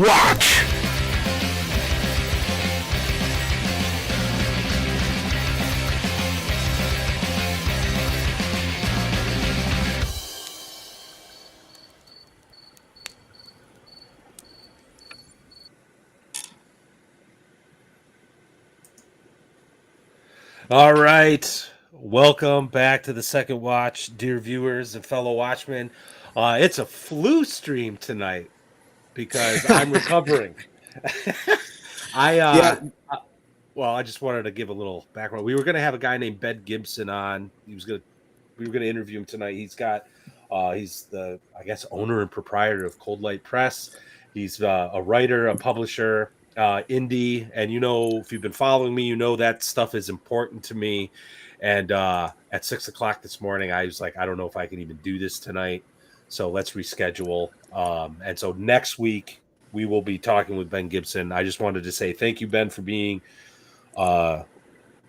Watch! All right. Welcome back to the second watch, dear viewers and fellow watchmen. It's a flu stream tonight because I'm recovering. I Yeah. Well, I just wanted to give a little background. We were going to have a guy named Ben Gibson on. We were going to interview him tonight. He's the, I guess, owner and proprietor of Cold Light Press. He's a writer, a publisher, indie, and if you've been following me, that stuff is important to me. And at 6:00 this morning, I was like, I don't know if I can even do this tonight, so let's reschedule. And so next week we will be talking with Ben Gibson. I just wanted to say thank you, Ben, for being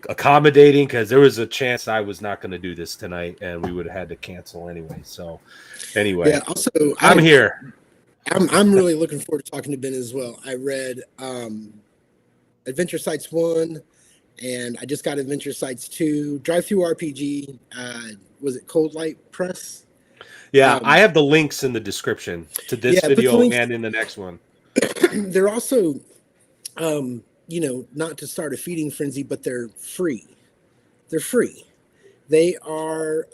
accommodating, because there was a chance I was not going to do this tonight and we would have had to cancel anyway. So anyway, Yeah. Also, I'm here. I'm really looking forward to talking to Ben as well. I read Adventure Sites 1, and I just got Adventure Sites 2. Drive Through RPG. Was it Cold Light Press? Yeah, I have the links in the description to this video and in the next one. They're also, not to start a feeding frenzy, but they're free. They're free. They are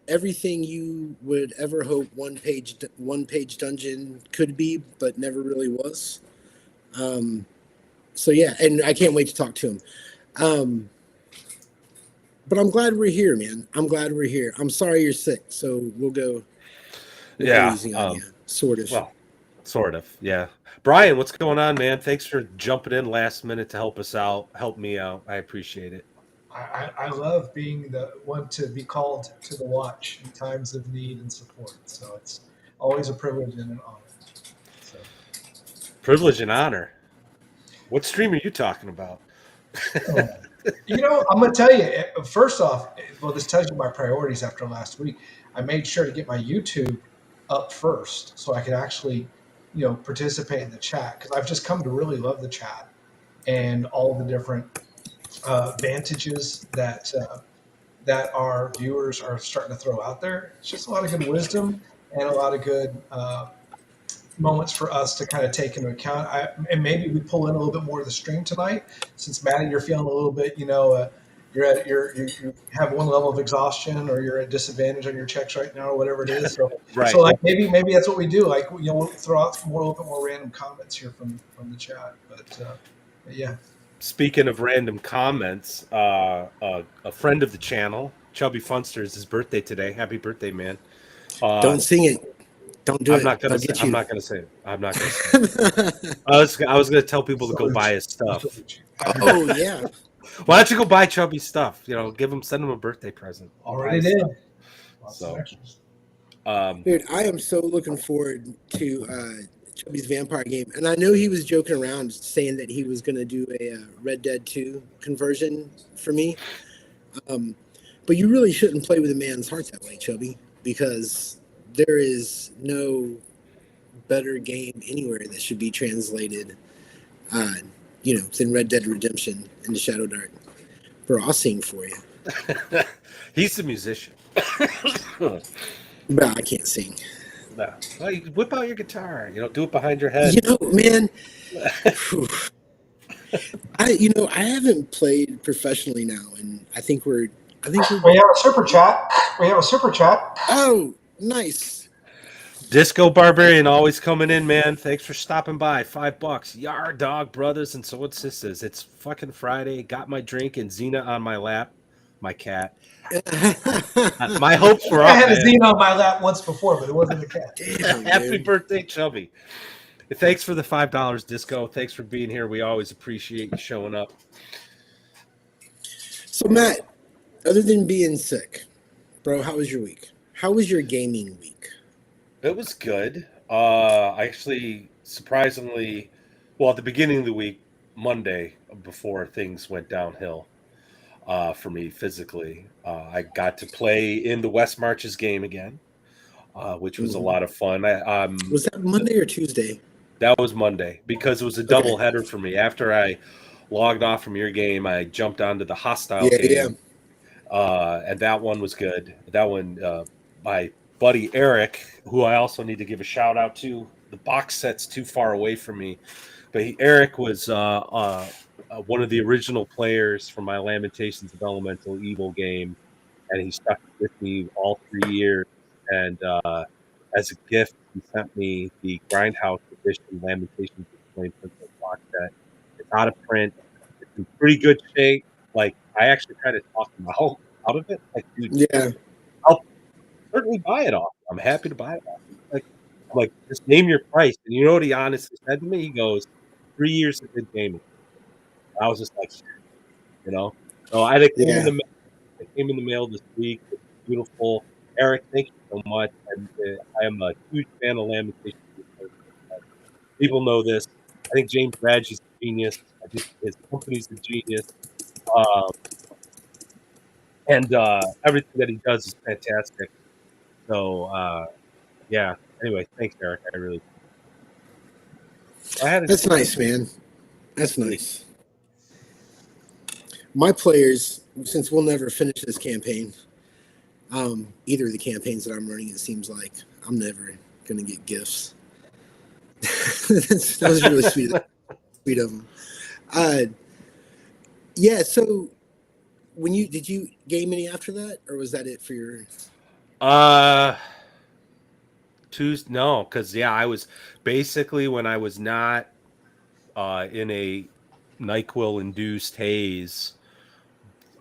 everything you would ever hope one page dungeon could be, but never really was. So yeah, and I can't wait to talk to him. But I'm glad we're here, man. I'm glad we're here. I'm sorry you're sick, so we'll go easy on you, sort of. Well, sort of, yeah. Brian, what's going on, man? Thanks for jumping in last minute to help us out, help me out. I appreciate it. I love being the one to be called to the watch in times of need and support. So it's always a privilege and an honor. So. Privilege and honor. What stream are you talking about? I'm going to tell you, first off, well, this tells you my priorities after last week. I made sure to get my YouTube up first so I could actually, participate in the chat, because I've just come to really love the chat and all the different advantages that our viewers are starting to throw out there. It's just a lot of good wisdom and a lot of good moments for us to kind of take into account. And maybe we pull in a little bit more of the stream tonight, since Maddie, you're feeling a little bit, you have one level of exhaustion, or you're at disadvantage on your checks right now, or whatever it is. So, right. So like maybe that's what we do. Like, we'll throw out a little bit more random comments here from the chat. But yeah. Speaking of random comments, a friend of the channel, Chubby Funster, is his birthday today. Happy birthday, man! Don't sing it. Don't do it. I'm not gonna say it. I'm not gonna say it. I was gonna tell people to go buy his stuff. Oh yeah. Why don't you go buy Chubby stuff? Send him a birthday present. Already did. So, dude, I am so looking forward to Chubby's vampire game, and I know he was joking around saying that he was going to do a Red Dead 2 conversion for me. But you really shouldn't play with a man's heart that way, Chubby, because there is no better game anywhere that should be translated, than Red Dead Redemption into Shadow Dark. Bro, I'll sing for you. He's the musician. But I can't sing. No. Well, you whip out your guitar. Do it behind your head. Man. I haven't played professionally now, and I think we're. We have a super chat. Oh, nice. Disco Barbarian always coming in, man. Thanks for stopping by. $5. Yar dog brothers and sword sisters. It's fucking Friday. Got my drink and Xena on my lap. My cat. My hopes were up. I had a Xena on my lap once before, but it wasn't the cat. Damn, Happy birthday, Chubby. Thanks for the $5, Disco. Thanks for being here. We always appreciate you showing up. So, Matt, other than being sick, bro, how was your week? How was your gaming week? It was good. I actually, surprisingly, at the beginning of the week, Monday, before things went downhill for me physically, I got to play in the West Marches game again, which was a lot of fun. Was that Monday or Tuesday? That was Monday because it was a double header for me. After I logged off from your game, I jumped onto the hostile game. And that one was good. That one, my buddy Eric, who I also need to give a shout out to. The box set's too far away from me, but Eric was one of the original players from my Lamentations of Elemental Evil game, and he stuck with me all 3 years. And as a gift, he sent me the Grindhouse edition Lamentations of Flame Princess box set. It's out of print. It's in pretty good shape. Like, I actually tried to talk him out of it. Like, dude, I'll certainly buy it off. I'm happy to buy it off. I'm like, just name your price. And you know what he honestly said to me? He goes, 3 years of good gaming. I was just like, you know. So I think it came in the mail this week. It's beautiful. Eric, thank you so much. And I am a huge fan of Lamentations. People know this. I think James Radge is a genius. I think his company's a genius. And everything that he does is fantastic. So, yeah. Anyway, thanks, Eric. I really. That's nice, man. That's nice. My players, since we'll never finish this campaign, either of the campaigns that I'm running, it seems like I'm never going to get gifts. That was really sweet of them. Yeah. So, did you game any after that, or was that it for your? Tuesday, no, because I was basically when I was not in a NyQuil induced haze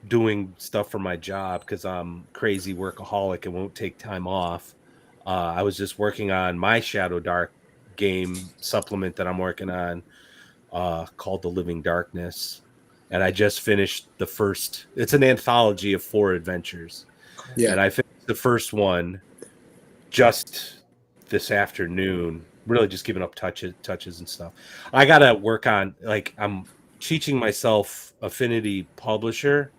doing stuff for my job because I'm crazy workaholic and won't take time off. I was just working on my Shadow Dark game supplement that I'm working on called The Living Darkness. And I just finished the first. It's an anthology of 4 adventures. Yeah. And I finished the first one just this afternoon, really just giving up touches and stuff. I got to work on, like, I'm teaching myself Affinity Publisher,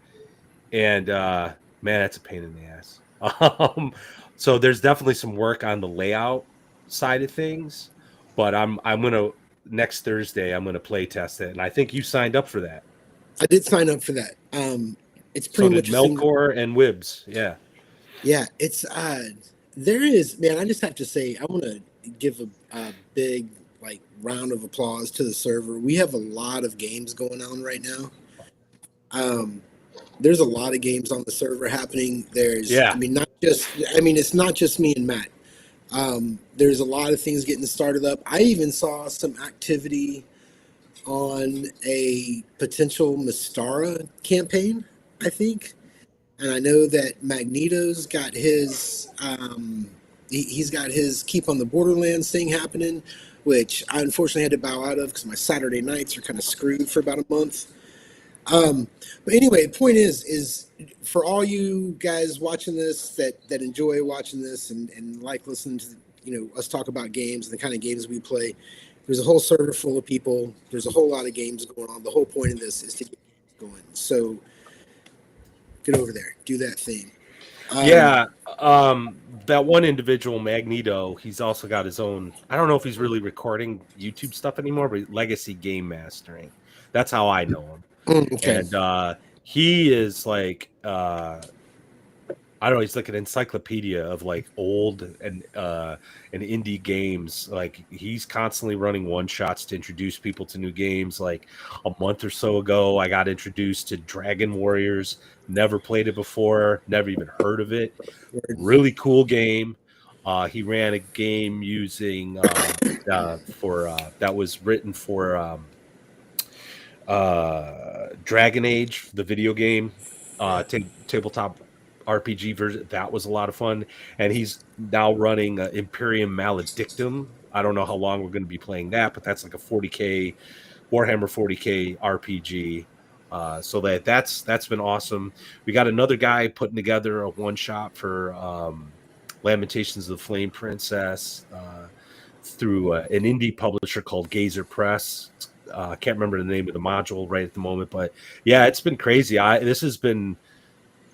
and man, that's a pain in the ass. So there's definitely some work on the layout side of things, but I'm gonna next Thursday I'm gonna play test it, and I think you signed up for that. I did sign up for that. It's pretty much Melkor and Wibbs. Yeah, it's there is, man. I just have to say, I want to give a big round of applause to the server. We have a lot of games going on right now. There's a lot of games on the server happening. It's not just me and Matt. There's a lot of things getting started up. I even saw some activity on a potential Mystara campaign, I think. And I know that Magneto's got his he's got his Keep on the Borderlands thing happening, which I unfortunately had to bow out of because my Saturday nights are kind of screwed for about a month. But anyway, the point is for all you guys watching this that enjoy watching this and like listening to us talk about games and the kind of games we play, there's a whole server full of people. There's a whole lot of games going on. The whole point of this is to get games going. So get over there, do that thing. That one individual, Magneto, he's also got his own. I don't know if he's really recording YouTube stuff anymore, but Legacy Game Mastering. That's how I know him. Okay. And he is like, I don't know, he's like an encyclopedia of like old and indie games. Like, he's constantly running one-shots to introduce people to new games. Like, a month or so ago, I got introduced to Dragon Warriors. Never played it before, never even heard of it. Really cool game. He ran a game using that was written for Dragon Age, the video game, tabletop RPG version. That was a lot of fun. And he's now running Imperium Maledictum. I don't know how long we're going to be playing that, but that's like a 40K Warhammer 40K RPG. So that's been awesome. We got another guy putting together a one shot for Lamentations of the Flame Princess through an indie publisher called Gazer Press. I can't remember the name of the module right at the moment, but yeah, it's been crazy. This has been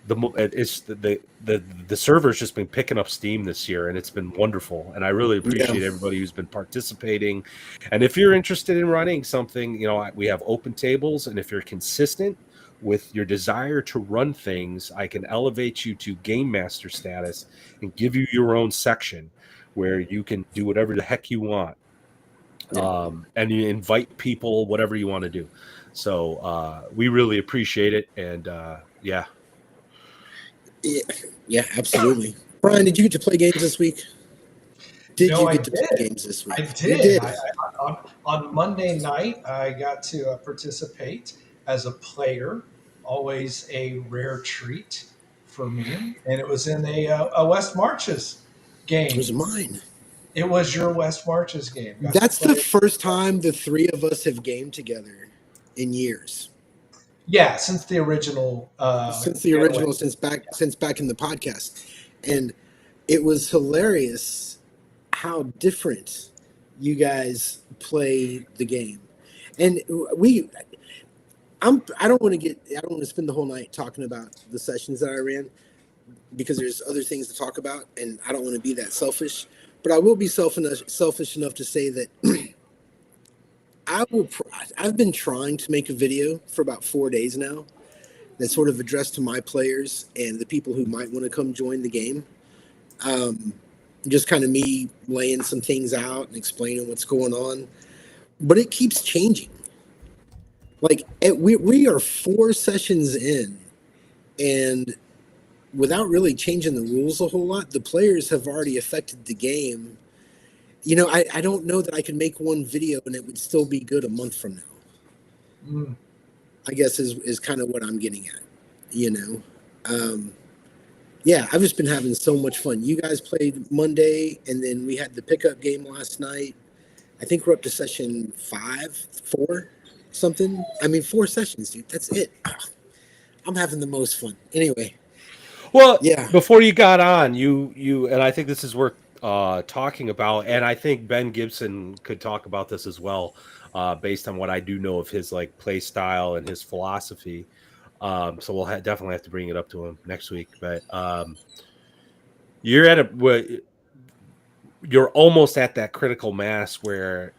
it's the server's just been picking up steam this year, and it's been wonderful. And I really appreciate everybody who's been participating. And if you're interested in running something, we have open tables, and if you're consistent with your desire to run things, I can elevate you to game master status and give you your own section where you can do whatever the heck you want. And you invite people, whatever you want to do. So we really appreciate it. And yeah, absolutely. Brian, did you get to play games this week? Did you get to play games this week? I did. You did. On Monday night, I got to participate as a player. Always a rare treat for me. And it was in a West Marches game. It was mine. It was your West Marches game. That's the first time the three of us have gamed together in years. Yeah, since the original. Since back in the podcast. And it was hilarious how different you guys play the game. And I don't want to spend the whole night talking about the sessions that I ran, because there's other things to talk about, and I don't want to be that selfish. But I will be selfish enough to say that I've been trying to make a video for about 4 days now that's sort of addressed to my players and the people who might want to come join the game. Just kind of me laying some things out and explaining what's going on. But it keeps changing. Like, we are 4 sessions in, and without really changing the rules a whole lot, the players have already affected the game. I don't know that I can make one video and it would still be good a month from now. I guess is kind of what I'm getting at, I've just been having so much fun. You guys played Monday, and then we had the pickup game last night. I think we're up to session 4 something. 4 sessions, dude. That's it. I'm having the most fun. Anyway. Well, yeah. Before you got on, you and I think this is worth talking about, and I think Ben Gibson could talk about this as well, based on what I do know of his play style and his philosophy. So we'll definitely have to bring it up to him next week. But you're almost at that critical mass where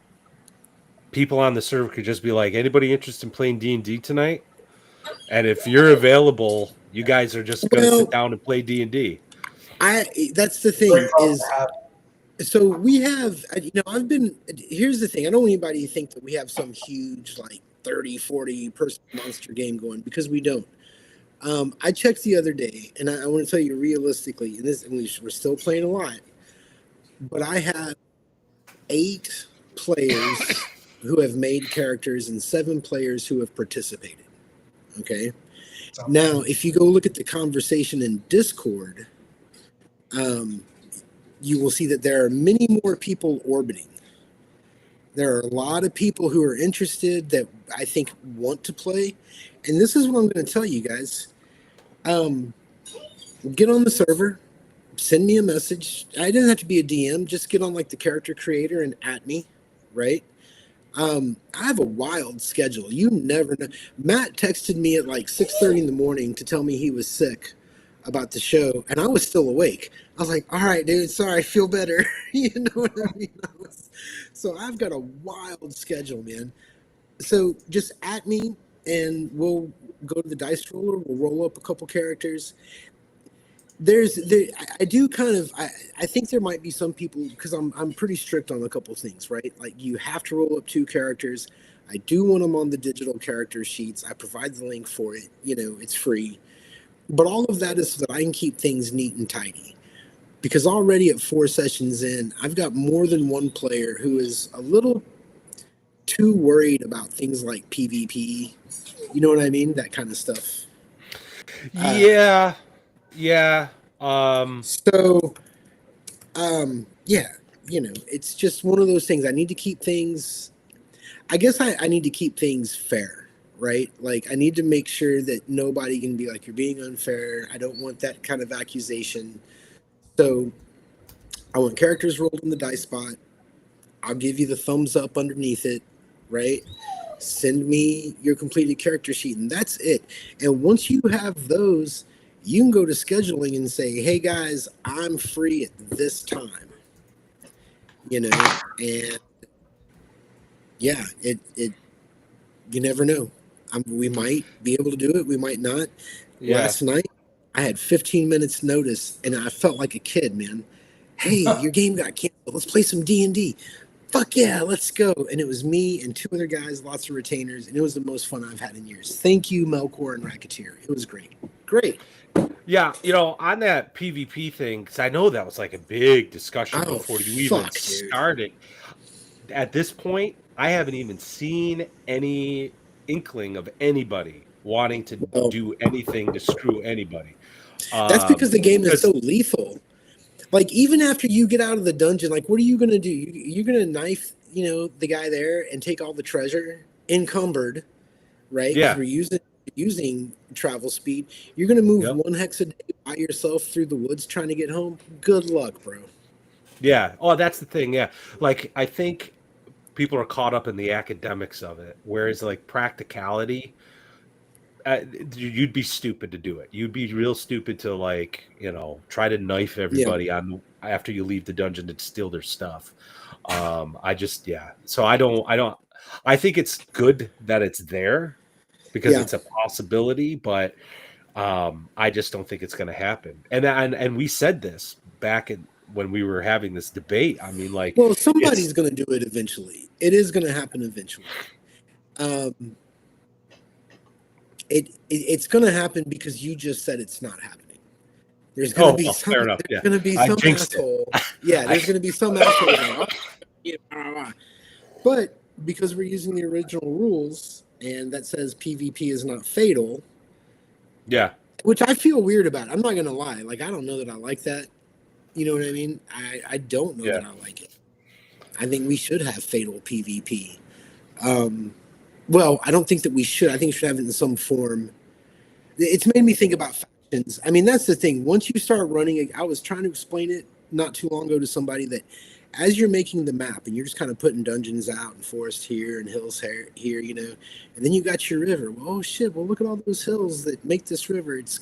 people on the server could just be like, anybody interested in playing D&D tonight? And if you're available, you guys are just going to sit down and play D&D. That's the thing so we have, here's the thing. I don't want anybody to think that we have some huge 30, 40 person monster game going, because we don't. I checked the other day, and I want to tell you realistically, we're still playing a lot, but I have 8 players who have made characters and 7 players who have participated. Okay. Now, if you go look at the conversation in Discord, you will see that there are many more people orbiting. There are a lot of people who are interested that I think want to play. And this is what I'm going to tell you guys. Get on the server, send me a message. I didn't have to be a DM. Just get on the character creator and at me, right? I have a wild schedule. You never know. Matt texted me at 6:30 in the morning to tell me he was sick about the show, and I was still awake. I was like, all right, dude, sorry, I feel better. You know what I mean? So I've got a wild schedule, man. So just at me, and we'll go to the dice roller. We'll roll up a couple characters. I think there might be some people, because I'm pretty strict on a couple things, right? You have to roll up 2 characters. I do want them on the digital character sheets. I provide the link for it. It's free. But all of that is so that I can keep things neat and tidy. Because already at 4 sessions in, I've got more than one player who is a little too worried about things like PvP. You know what I mean? That kind of stuff. Yeah. It's just one of those things. I need to keep things, I guess I need to keep things fair, right? I need to make sure that nobody can be you're being unfair. I don't want that kind of accusation. So I want characters rolled in the dice spot. I'll give you the thumbs up underneath it, right? Send me your completed character sheet, and that's it. And once you have those, You can go to scheduling and say, hey guys, I'm free at this time. You know, and yeah, it you never know. We might be able to do it. We might not. Yeah. Last night, I had 15 minutes notice, and I felt like a kid, man. Hey, your game got canceled. Let's play some D&D. Fuck yeah, let's go. And it was me and 2 other guys, lots of retainers, and it was the most fun I've had in years. Thank you, Melkor and Racketeer. It was great. Great. Yeah, on that PvP thing, because I know that was like a big discussion before you even started. At this point, I haven't even seen any inkling of anybody wanting to do anything to screw anybody. That's because the game is so lethal. Like, even after you get out of the dungeon, like, what are you going to do? You're going to knife, the guy there and take all the treasure encumbered, right? Yeah. Because we're using travel speed. You're going to move 1 hex a day by yourself through the woods trying to get home. Good luck, bro. Yeah. Oh, that's the thing. Yeah. Like, I think people are caught up in the academics of it, whereas like practicality, you'd be stupid to do it. You'd be real stupid to try to knife everybody on after you leave the dungeon to steal their stuff. So I think it's good that it's there because it's a possibility, but I just don't think it's going to happen. And we said this back when we were having this debate. I mean, well, somebody's going to do it eventually. It is going to happen eventually. It's going to happen because you just said it's not happening. There's going to be some. There's going to be some asshole. Yeah, there's going to be some asshole. But because we're using the original rules and that says PvP is not fatal. Yeah. Which I feel weird about. I'm not going to lie. Like, I don't know that I like that. You know what I mean? I don't know that I like it. I think we should have fatal PvP. Well, I don't think that we should. I think we should have it in some form. It's made me think about factions. I mean, that's the thing. Once you start running, I was trying to explain it not too long ago to somebody that as you're making the map and you're just kind of putting dungeons out and forest here and hills here, and then you got your river. Well, oh shit, well, look at all those hills that make this river. It's,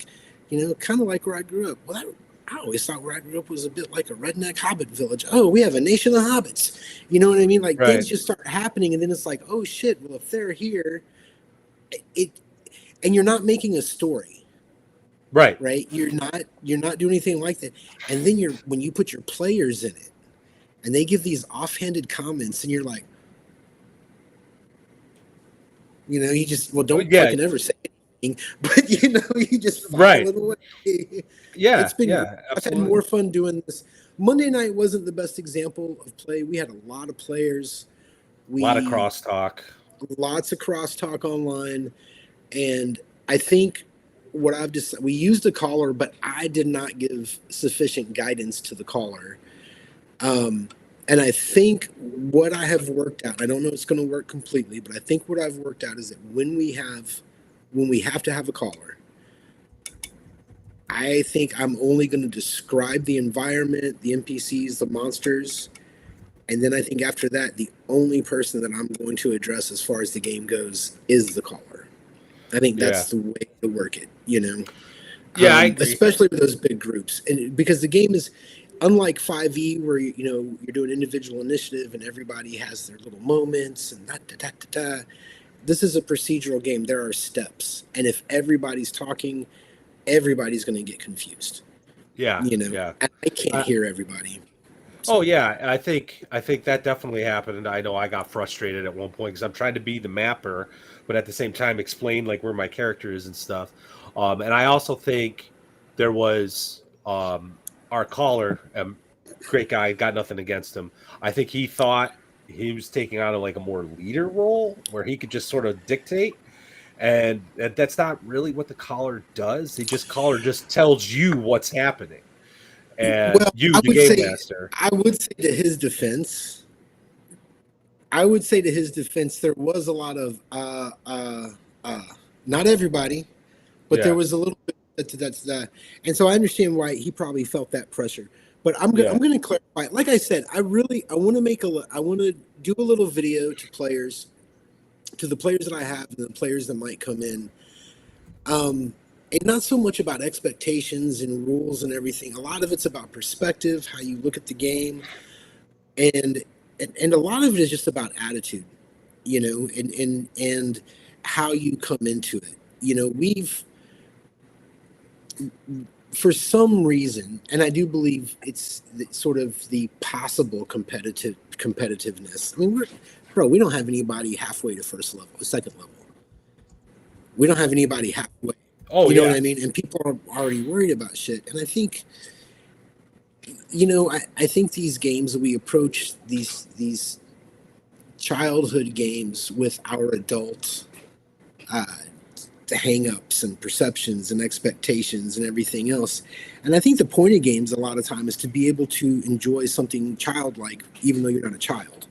kind of like where I grew up. Well, I always thought where I grew up was a bit like a redneck hobbit village. Oh, we have a nation of hobbits. You know what I mean? Like things just start happening, and then it's like, oh shit. Well, if they're here, and you're not making a story, right? You're not doing anything like that. And then when you put your players in it, and they give these offhanded comments, and you're like, you just don't fucking ever say anything, but you just follow it away. Yeah, it's been. I've had more fun doing this. Monday night wasn't the best example of play. We had a lot of players. A lot of crosstalk. Lots of crosstalk online, and I think we used a caller, but I did not give sufficient guidance to the caller. And I think what I have worked out, I don't know if it's going to work completely, but I think what I've worked out is that when we have to have a caller, I think I'm only going to describe the environment, the NPCs, the monsters. And then I think after that, the only person that I'm going to address as far as the game goes is the caller. I think that's the way to work it, Yeah, I agree. Especially with those big groups. And because the game is unlike 5e where, you're doing individual initiative and everybody has their little moments and This is a procedural game. There are steps. And if everybody's talking, everybody's going to get confused. Yeah. I can't hear everybody. So. Oh yeah, I think that definitely happened, and I know I got frustrated at one point because I'm trying to be the mapper, but at the same time explain like where my character is and stuff. And I also think there was our caller, great guy, got nothing against him. I think he thought he was taking on a more leader role where he could just sort of dictate. And that's not really what the caller does. Caller just tells you what's happening. And the game master. I would say to his defense, there was a lot of not everybody, but there was a little bit that's that. And so I understand why he probably felt that pressure. But I'm going to clarify. Like I said, I want to do a little video to players, to the players that I have and the players that might come in. and not so much about expectations and rules and everything. A lot of it's about perspective, how you look at the game, and and a lot of it is just about attitude, and how you come into it. We've, for some reason, and I do believe it's sort of the possible competitiveness. I mean, we don't have anybody halfway to first level, second level. We don't have anybody halfway. Oh, You know yeah. what I mean? And people are already worried about shit. And I think, I think these games, we approach these childhood games with our adult hang-ups and perceptions and expectations and everything else. And I think the point of games a lot of time is to be able to enjoy something childlike, even though you're not a child.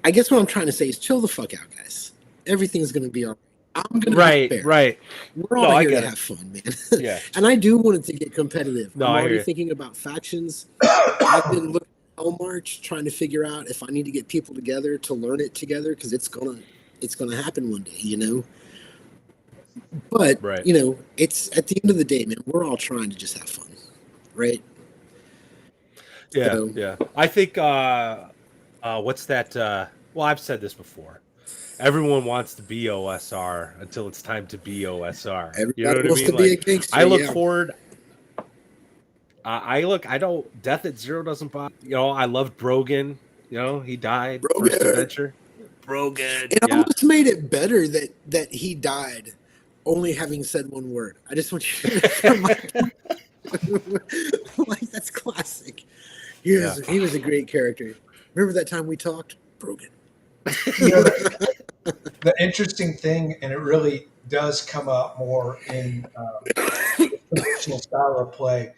I guess what I'm trying to say is chill the fuck out, guys. Everything's going to be all right. I'm going to be fair. Right. We're all here to have fun, man. Yeah. And I do want it to get competitive. No, I'm I hear already you. thinking about factions. I've been looking at Hell March, trying to figure out if I need to get people together to learn it together, because it's gonna happen one day, But Right. it's at the end of the day, man. We're all trying to just have fun, right? Yeah, So- yeah. I think what's that? Well, I've said this before. Everyone wants to be OSR until it's time to be OSR. Everybody You know what I wants mean? to be a Like, gangster. I look yeah. forward. I don't. Death at Zero doesn't bother. I loved Brogan. He died. Brogan. First adventure. Brogan. It Yeah. almost made it better that he died, only having said one word. I just want you to like, that's classic. He was a great character. Remember that time we talked? Brogan. The interesting thing, and it really does come up more in traditional style of play,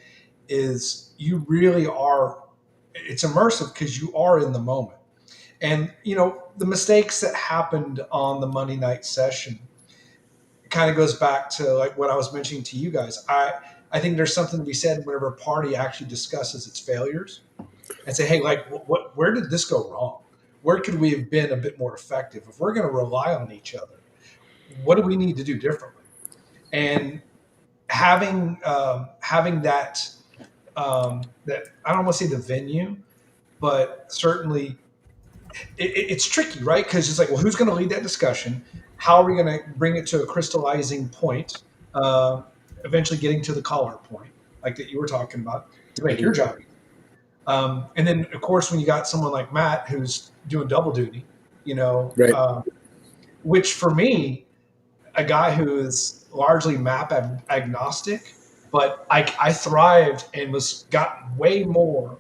is you really are, it's immersive because you are in the moment. And, the mistakes that happened on the Monday night session kind of goes back to like what I was mentioning to you guys. I think there's something to be said whenever a party actually discusses its failures and say, hey, like, where did this go wrong? Where could we have been a bit more effective? If we're going to rely on each other, what do we need to do differently? And having that that, I don't want to say the venue, but certainly it's tricky, right? Because it's like, well, who's going to lead that discussion? How are we going to bring it to a crystallizing point, eventually getting to the collar point, like that you were talking about, to make your job easy? And then, of course, when you got someone like Matt who's doing double duty, Right. Which for me, a guy who is largely map agnostic, but I thrived and got way more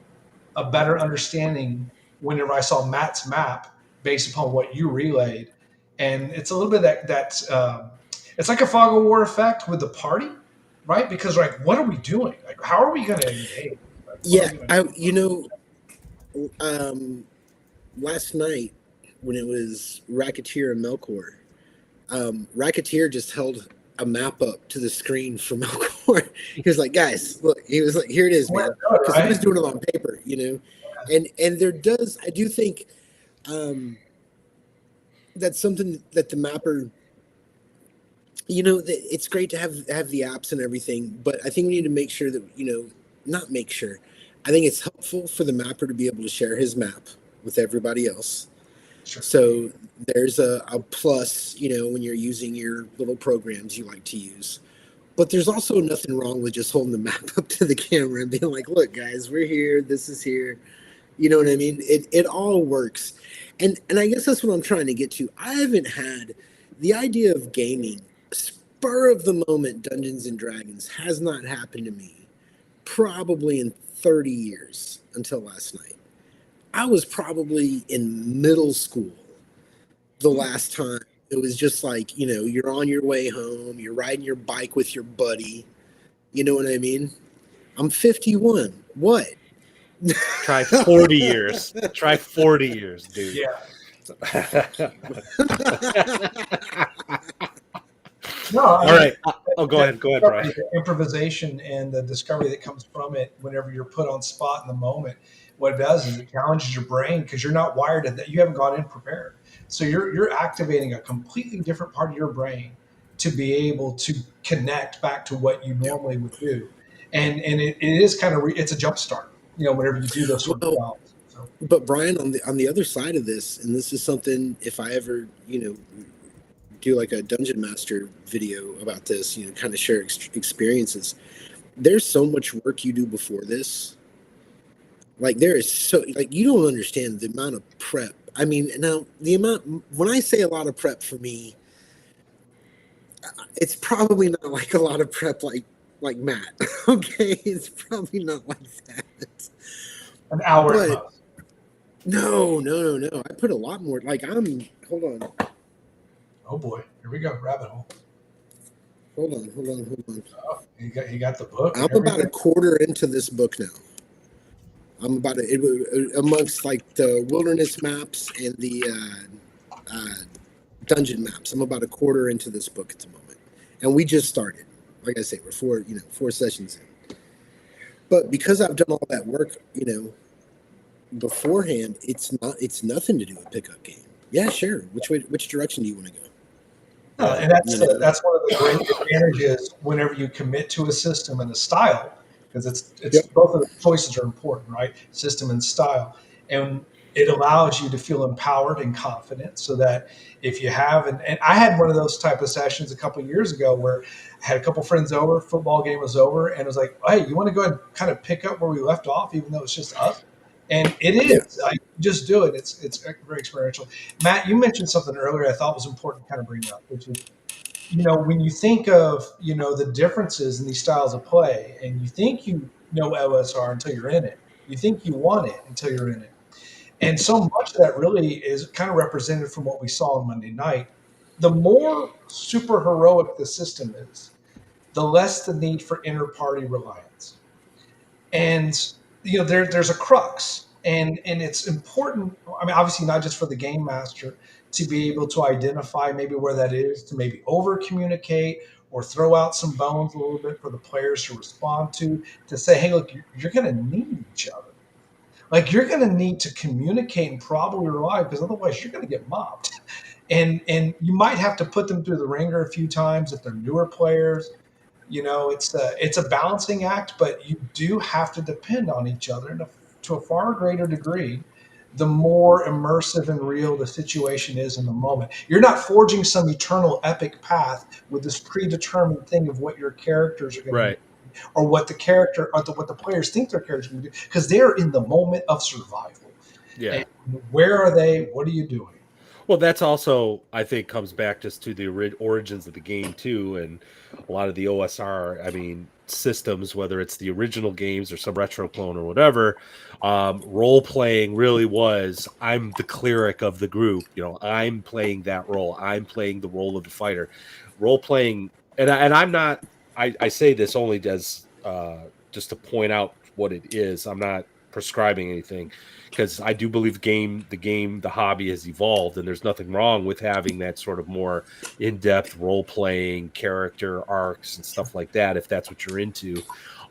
a better understanding whenever I saw Matt's map based upon what you relayed. And it's a little bit that it's like a fog of war effect with the party, right? Because like, what are we doing? Like, how are we going to engage? Like, Yeah, last night when it was Racketeer and Melkor, Racketeer just held a map up to the screen for Melkor. He was like, "Guys, look." He was like, "Here it is, man," because he was doing it on paper, And I do think that's something that the mapper. It's great to have the apps and everything, but I think we need to make sure that not make sure. I think it's helpful for the mapper to be able to share his map with everybody else. Sure. So there's a plus, when you're using your little programs you like to use. But there's also nothing wrong with just holding the map up to the camera and being like, look, guys, we're here. This is here. You know what I mean? It all works. And I guess that's what I'm trying to get to. I haven't had the idea of gaming, spur of the moment Dungeons and Dragons has not happened to me probably in 30 years until last night. I was probably in middle school the last time. It was just like, you're on your way home, you're riding your bike with your buddy. You know what I mean? I'm 51. What? Try 40 years. Try 40 years, dude. Yeah. No, All right. Oh, go ahead. Go ahead, Brian. The improvisation and the discovery that comes from it whenever you're put on spot in the moment, what it does is it challenges your brain because you're not wired that you haven't gone in prepared. So you're activating a completely different part of your brain to be able to connect back to what you normally would do. And it is kind of it's a jump start, whenever you do those sort of jobs. So. But Brian, on the other side of this, and this is something, if I ever do like a dungeon master video about this, kind of share experiences. There's so much work you do before this. Like there is you don't understand the amount of prep. I mean, now the amount, when I say a lot of prep for me, it's probably not like a lot of prep like Matt. Okay, it's probably not like that. An hour. But, no. I put a lot more. Hold on. Oh boy, here we go, rabbit hole. Hold on. Oh, he got the book. I'm about a quarter into this book now. I'm about amongst like the wilderness maps and the dungeon maps. I'm about a quarter into this book at the moment, and we just started. Like I say, we're 4 sessions in. But because I've done all that work, beforehand, it's nothing to do with pickup game. Yeah, sure. Which direction do you want to go? And that's one of the great advantages whenever you commit to a system and a style, because it's both of the choices are important, right? System and style, and it allows you to feel empowered and confident, so that if you have and I had one of those type of sessions a couple of years ago where I had a couple friends over, football game was over, and it was like, hey, you want to go ahead and kind of pick up where we left off, even though it's just us. And it is. I just do it. It's very experiential. Matt, you mentioned something earlier I thought was important to kind of bring up, which is, when you think of, the differences in these styles of play, and you think you know OSR until you're in it. You think you want it until you're in it. And so much of that really is kind of represented from what we saw on Monday night. The more super heroic the system is, the less the need for inter-party reliance. And there's a crux, and it's important. I mean, obviously not just for the game master to be able to identify maybe where that is, to maybe over communicate or throw out some bones a little bit for the players to respond to say, hey, look, you're going to need each other. Like, you're going to need to communicate and probably rely, because otherwise you're going to get mobbed. And you might have to put them through the ringer a few times if they're newer players. It's a balancing act, but you do have to depend on each other to a far greater degree the more immersive and real the situation is in the moment. You're not forging some eternal epic path with this predetermined thing of what your characters are going to do, or what the character or what the players think their characters are going to do, because they're in the moment of survival. Yeah. And where are they? What are you doing? Well, that's also, I think, comes back just to the origins of the game too, and a lot of the OSR, systems, whether it's the original games or some retro clone or whatever, role playing really was, I'm the cleric of the group. I'm playing that role. I'm playing the role of the fighter. Role playing, and I'm not. I say this only as just to point out what it is. I'm not prescribing anything, because I do believe the hobby has evolved, and there's nothing wrong with having that sort of more in-depth role-playing character arcs and stuff like that, if that's what you're into.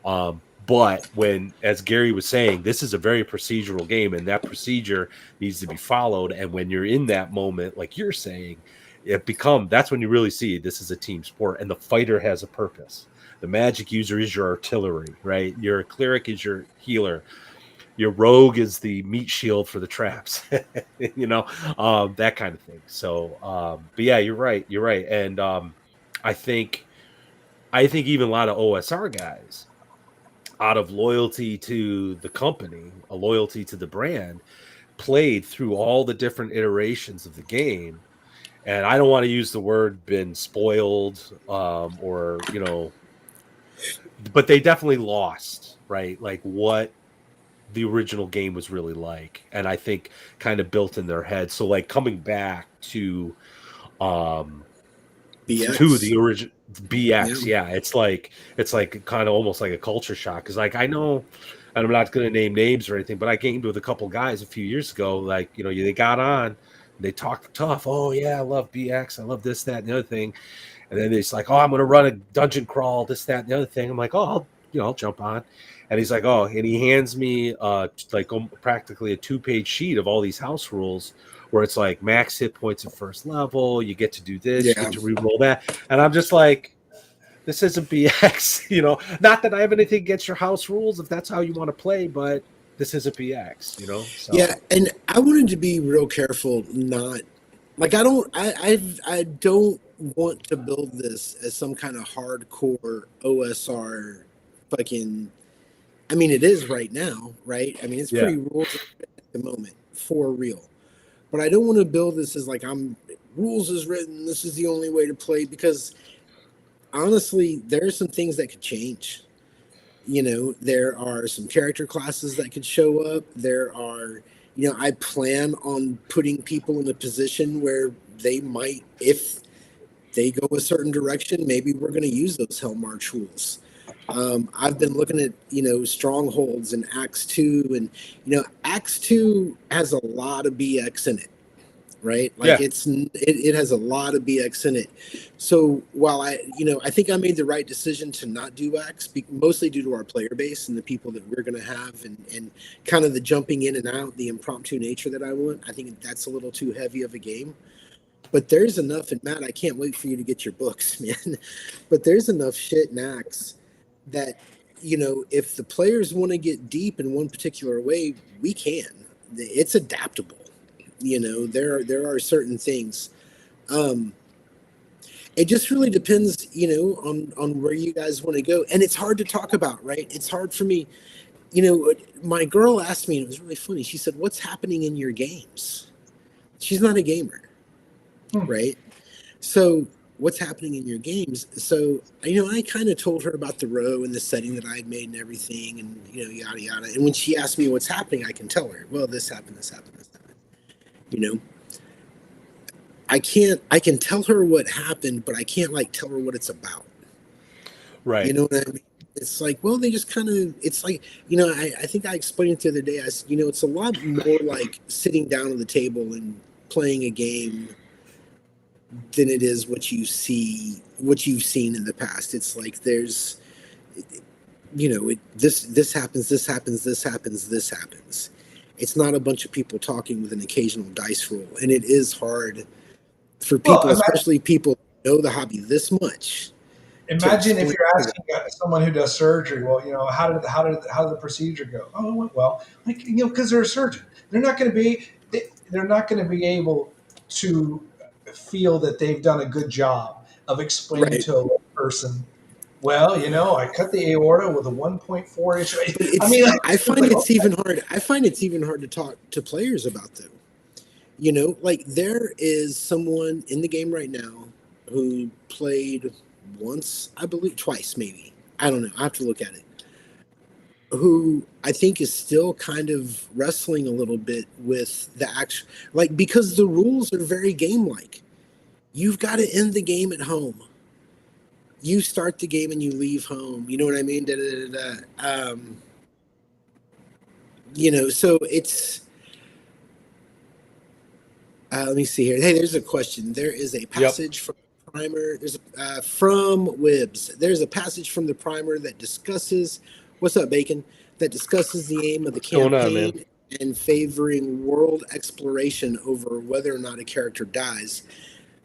But when, as Gary was saying, this is a very procedural game, and that procedure needs to be followed. And when you're in that moment, like you're saying, that's when you really see this is a team sport, and the fighter has a purpose. The magic user is your artillery, right? Your cleric is your healer. Your rogue is the meat shield for the traps, that kind of thing. So, but yeah, you're right. And I think even a lot of OSR guys, out of loyalty to the company, a loyalty to the brand, played through all the different iterations of the game. And I don't want to use the word been spoiled, but they definitely lost, right? Like what the original game was really like, and I think kind of built in their head. So like coming back to BX. To the original BX, yeah, it's like kind of almost like a culture shock, because like I know, and I'm not going to name names or anything, but I gamed with a couple guys a few years ago. Like they got on, they talked tough. Oh yeah, I love BX, I love this, that, and the other thing. And then it's like, oh, I'm going to run a dungeon crawl, this, that, and the other thing. I'm like, oh, I'll jump on. And he's like, oh, and he hands me practically a 2-page sheet of all these house rules where it's like max hit points at first level, you get to do this, you Yeah. get to re-roll that, and I'm just like, this isn't BX, you know. Not that I have anything against your house rules if that's how you want to play, but this isn't BX, you know. So Yeah, and I wanted to be real careful, not like I don't want to build this as some kind of hardcore OSR fucking. I mean, it is right now, right? I mean, it's yeah, pretty rules at the moment for real. But I don't want to build this as like I'm rules is written. This is the only way to play because honestly, there are some things that could change. You know, there are some character classes that could show up. There are, you know, I plan on putting people in a position where they might, if they go a certain direction, maybe we're going to use those Hell March rules. I've been looking at, you know, strongholds in Acts 2, and, you know, Acts 2 has a lot of BX in it, right? Like yeah, it has a lot of BX in it. So while I think I made the right decision to not do X, mostly due to our player base and the people that we're going to have, and kind of the jumping in and out, the impromptu nature that I want. I think that's a little too heavy of a game. But there's enough, and Matt, I can't wait for you to get your books, man. But there's enough shit in Axe that, you know, if the players want to get deep in one particular way, we can. It's adaptable. You know, there are certain things. Um, it just really depends, you know, on where you guys want to go, and it's hard to talk about, right? It's hard for me. You know, my girl asked me, and it was really funny. She said, "What's happening in your games?" She's not a gamer, right? So what's happening in your games? So, you know, I kind of told her about the row and the setting that I had made and everything, and, you know, yada yada. And when she asked me what's happening, I can tell her, well, this happened, this happened, this happened. You know, I can tell her what happened, but I can't like tell her what it's about. right. You know what I mean? It's like, well, they just kind of, it's like, you know, I think I explained it the other day. I said, you know, it's a lot more like sitting down at the table and playing a game than it is what you've seen in the past. It's like there's, you know, this happens, this happens, this happens, this happens. It's not a bunch of people talking with an occasional dice roll, and it is hard for Well, people, especially people who know the hobby this much. imagine if you're asking someone who does surgery, well, you know, how did the procedure go? Oh, it went well. Like, you know, because they're a surgeon, they're not going to be able to feel that they've done a good job of explaining Right. to a person. Well, you know, I cut the aorta with a 1.4 inch. But I mean, I find like, it's even hard. I find it's even hard to talk to players about them. You know, like there is someone in the game right now who played once, I believe, twice, maybe. I don't know. I have to look at it. Who I think is still kind of wrestling a little bit with the action, like because the rules are very game-like. You've got to end the game at home. You start the game and you leave home. You know what I mean? Da, da, da, da. You know, so it's. Let me see here. Hey, there's a question. There is a passage from the primer. There's from Wibbs. There's a passage from the primer that discusses. What's up, Bacon? That discusses the aim of the campaign and favoring world exploration over whether or not a character dies.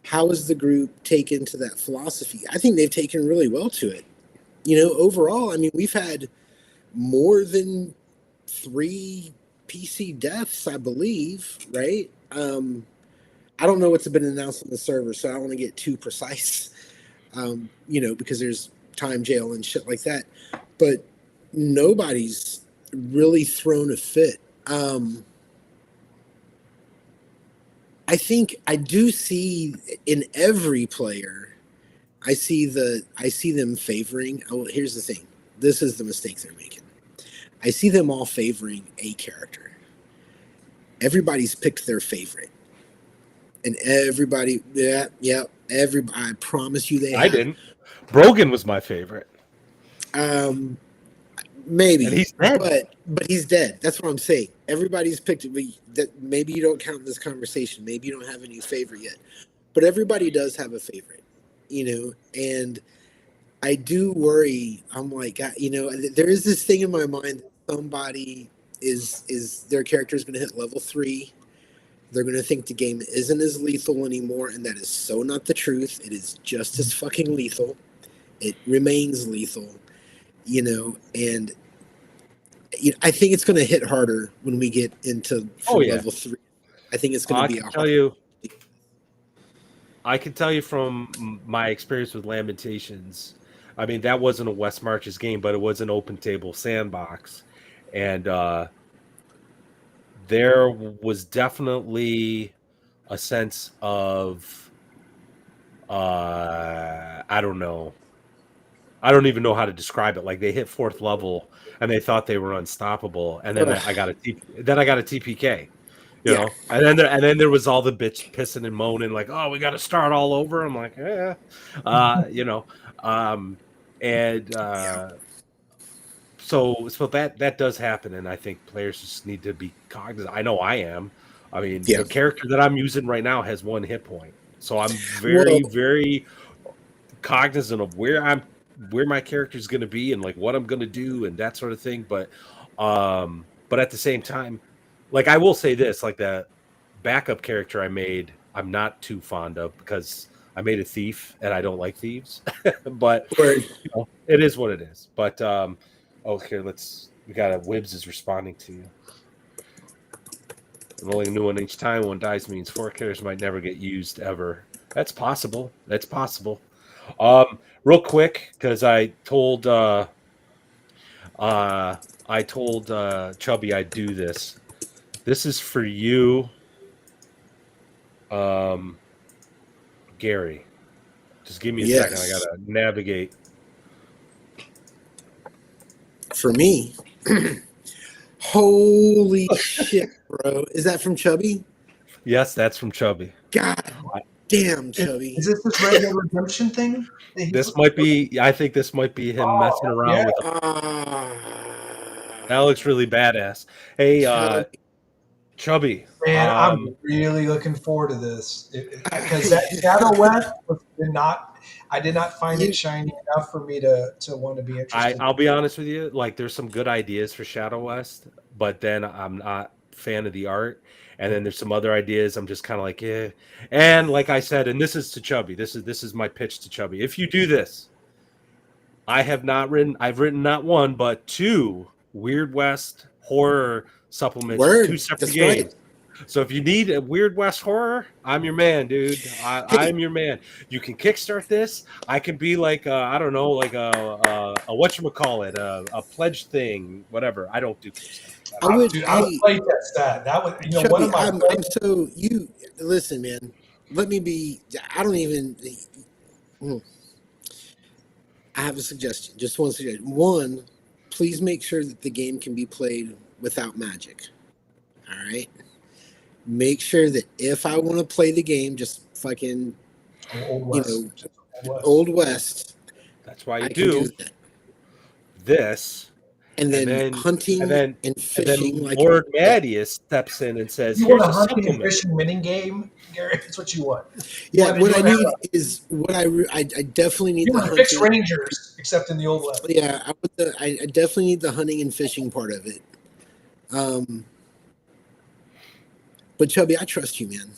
How is the group taken to that philosophy? I think they've taken really well to it. You know, overall, I mean, we've had more than 3 PC deaths, I believe, right? I don't know what's been announced on the server, so I don't want to get too precise, you know, because there's time jail and shit like that. But nobody's really thrown a fit. I think I do see in every player, I see them favoring. Oh, here's the thing. This is the mistake they're making. I see them all favoring a character. Everybody's picked their favorite. And everybody, I promise you they have. I didn't. Brogan was my favorite. Maybe, and he's dead. But he's dead. That's what I'm saying. Everybody's picked it. That maybe you don't count in this conversation. Maybe you don't have any favorite yet, but everybody does have a favorite, you know. And I do worry. I'm like, you know, there is this thing in my mind that somebody is their character is going to hit level 3, They're going to think the game isn't as lethal anymore, and that is so not the truth. It is just as fucking lethal. It remains lethal, and I think it's going to hit harder when we get into level 3. I think it's going to be I can tell you from my experience with Lamentations, I mean, that wasn't a West Marches game, but it was an open table sandbox. And there was definitely a sense of, I don't know. I don't even know how to describe it. Like they hit 4th level and they thought they were unstoppable. And then I got a TPK. You know, and then there was all the bitch pissing and moaning like, oh, we got to start all over. I'm like, yeah, so that does happen, and I think players just need to be cognizant. I know I am. I mean, the character that I'm using right now has 1 hit point, so I'm very cognizant of where my character is going to be and like what I'm going to do and that sort of thing. But at the same time. Like, I will say this, like the backup character I made, I'm not too fond of because I made a thief and I don't like thieves. But it is what it is. But here, we got Wibbs is responding to you. I'm only a new one each time. 1 dies means 4 characters might never get used ever. That's possible. Real quick, because I told Chubby I'd do this. This is for you, Gary. Just give me a second. I gotta navigate. For me, holy shit, bro! Is that from Chubby? Yes, that's from Chubby. God damn, Chubby! Is this Red Dead Redemption thing? This might be. I think this might be him messing around with. That looks really badass. Hey, Chubby. Man, I'm really looking forward to this because that Shadow West I did not find it shiny enough for me to want to be interested. I'll be honest with you. Like, there's some good ideas for Shadow West, but then I'm not a fan of the art. And then there's some other ideas. I'm just kind of like, yeah. And like I said, and this is to Chubby. This is my pitch to Chubby. If you do this, I've written not 1 but 2 Weird West horror supplements, 2 separate games. Right. So if you need a Weird West horror, I'm your man, dude. I'm your man. You can kickstart this. I can be like I don't know, like a whatchamacallit, a pledge thing, whatever. I don't do Kickstarter. I would play that. That would Chubby, one of my. I'm so you listen, man. Let me be. I don't even. I have a suggestion. Just one suggestion. 1, please make sure that the game can be played without magic. All right. Make sure that if I want to play the game, just fucking, Old West. That's why you do this. And then hunting and fishing. And then Lord Madius steps in and says, "You want a hunting and fishing winning game, Gary? That's what you want." Yeah, what I need is I definitely need the hunting. Fix Rangers, except in the Old West. Yeah, I definitely need the hunting and fishing part of it. But Chubby, I trust you, man.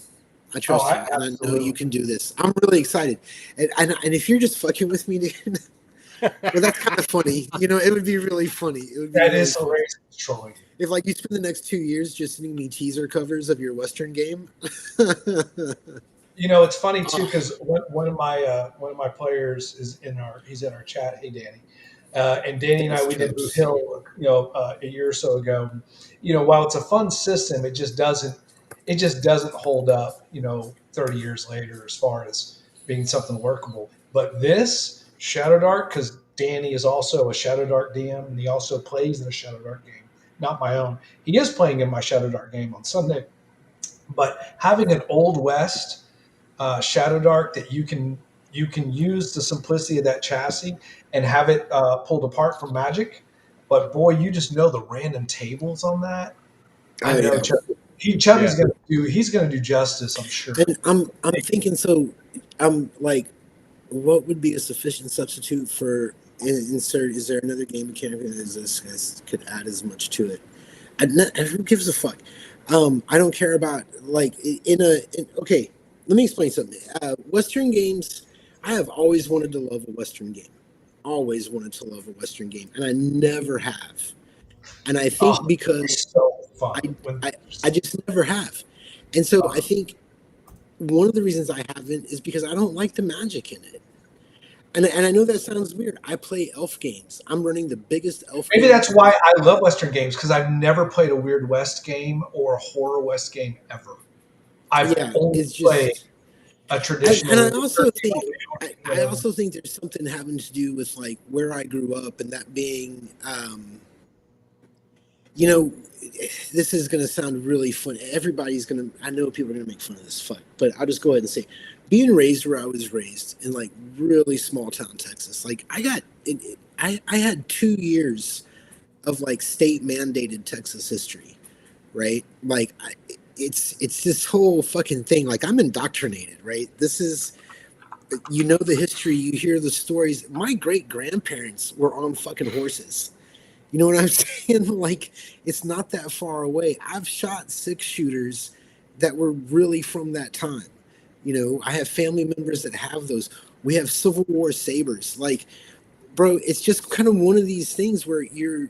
I trust you, and I know you can do this. I'm really excited, and if you're just fucking with me, dude, well, that's kind of funny. It would be really funny. That is hilarious, trolling. If you spend the next 2 years just sending me teaser covers of your Western game. It's funny too because one of my players he's in our chat. Hey, Danny. And Danny and I, we did Blue Hill, a year or so ago. While it's a fun system, it just doesn't hold up, 30 years later as far as being something workable. But this Shadow Dark, because Danny is also a Shadow Dark DM and he also plays in a Shadow Dark game, not my own. He is playing in my Shadow Dark game on Sunday. But having an Old West Shadow Dark that you can use the simplicity of that chassis and have it pulled apart from Magic. But boy, you just know the random tables on that. I know Chubby's gonna do justice, I'm sure. And I'm thinking, so I'm like, what would be a sufficient substitute for insert? Is there another game mechanic that could add as much to it? Who gives a fuck? I don't care about like okay. Let me explain something. Western games. I have always wanted to love a Western game. Always wanted to love a Western game, and I never have. And I think Oh, because it's so I, fun. I just never have. And so I Oh, think one of the reasons I haven't is because I don't like the magic in it. And I know that sounds weird. I play elf games. I'm running the biggest elf maybe game. that's why I love Western games, because I've never played a Weird West game or a horror West game ever. I've Yeah, only it's played just, a and I traditional also think, you I know, also think there's something having to do with like where I grew up, and that being, you know, this is going to sound really funny. Everybody's going to, I know people are going to make fun of this fuck, but I'll just go ahead and say, being raised where I was raised in like really small town Texas, like I had 2 years of like state mandated Texas history, right? Like it's this whole fucking thing. Like I'm indoctrinated, right? This is, you know, the history, you hear the stories. My great grandparents were on fucking horses. You know what I'm saying? Like, it's not that far away. I've shot 6 shooters that were really from that time. You know, I have family members that have those. We have Civil War sabers. Like, bro, it's just kind of one of these things where you,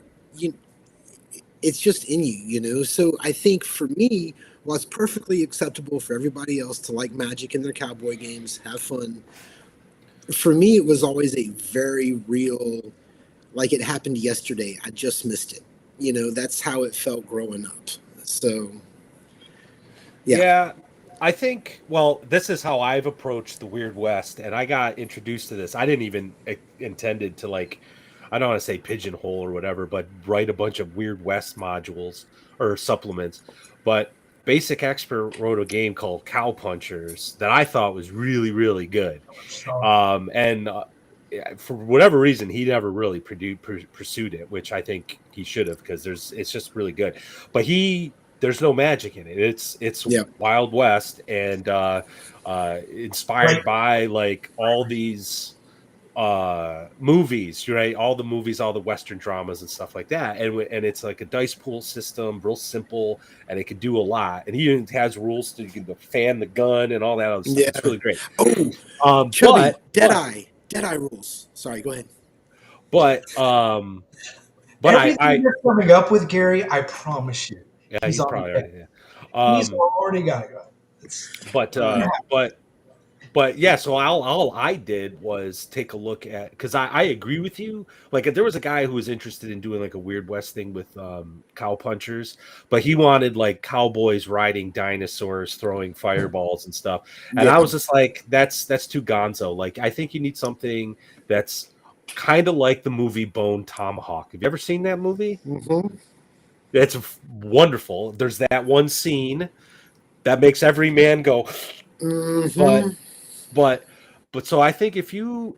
it's just in you, you know? So I think for me, while it's perfectly acceptable for everybody else to like Magic in their cowboy games, have fun, for me, it was always a very real, like it happened yesterday. I just missed it. You know, that's how it felt growing up. So, yeah. Yeah, I think, well, this is how I've approached the Weird West, and I got introduced to this. I didn't even intended to like, I don't want to say pigeonhole or whatever, but write a bunch of Weird West modules or supplements. But Basic Expert wrote a game called Cow Punchers that I thought was really, really good. so And yeah, for whatever reason, he never really pursued it, which I think he should have, because it's just really good. But there's no magic in it. It's Yeah. Wild West, and great. inspired by like all these movies, right? All the movies, all the Western dramas and stuff like that. And it's like a dice pool system, real simple, and it can do a lot. And he even has rules to, you can fan the gun and all that other stuff. Yeah. It's really great. Oh, Um, Chubby, but but Deadeye. Deadeye rules. Sorry, go ahead. but um but Everything I you're coming up with, Gary, I promise you, yeah, he's he's on probably the already, yeah. he's Um already got to go. It's but Uh, but yeah, so all I did was take a look at, because I agree with you. Like, there was a guy who was interested in doing like a Weird West thing with cow punchers, but he wanted like cowboys riding dinosaurs, throwing fireballs and stuff. And I yeah. was just like, that's too gonzo. Like, I think you need something that's kind of like the movie Bone Tomahawk. Have you ever seen that movie? Mm-hmm. It's wonderful. There's that one scene that makes every man go, but Mm-hmm. but so I think if you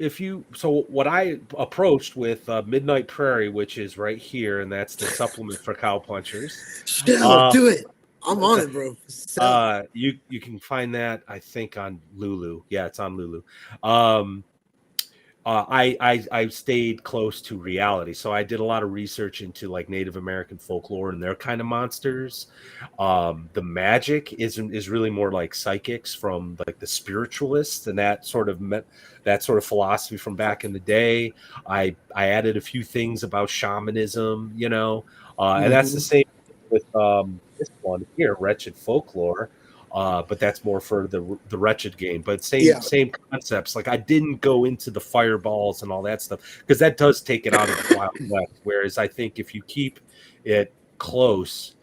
so what I approached with Midnight Prairie, which is right here, and that's the supplement for cow punchers. Sell, Uh, do it. I'm on it, bro. Sell. you can find that, I think, on Lulu. Yeah, it's on Lulu. Um, I stayed close to reality, so I did a lot of research into like Native American folklore and their kind of monsters. The magic is really more like psychics from like the spiritualists and that sort of philosophy from back in the day. I added a few things about shamanism, and that's the Mm-hmm. same with this one here, Wretched Folklore. But that's more for the Wretched game. But Yeah. same concepts. Like, I didn't go into the fireballs and all that stuff, because that does take it out of the Wild West. Whereas I think if you keep it close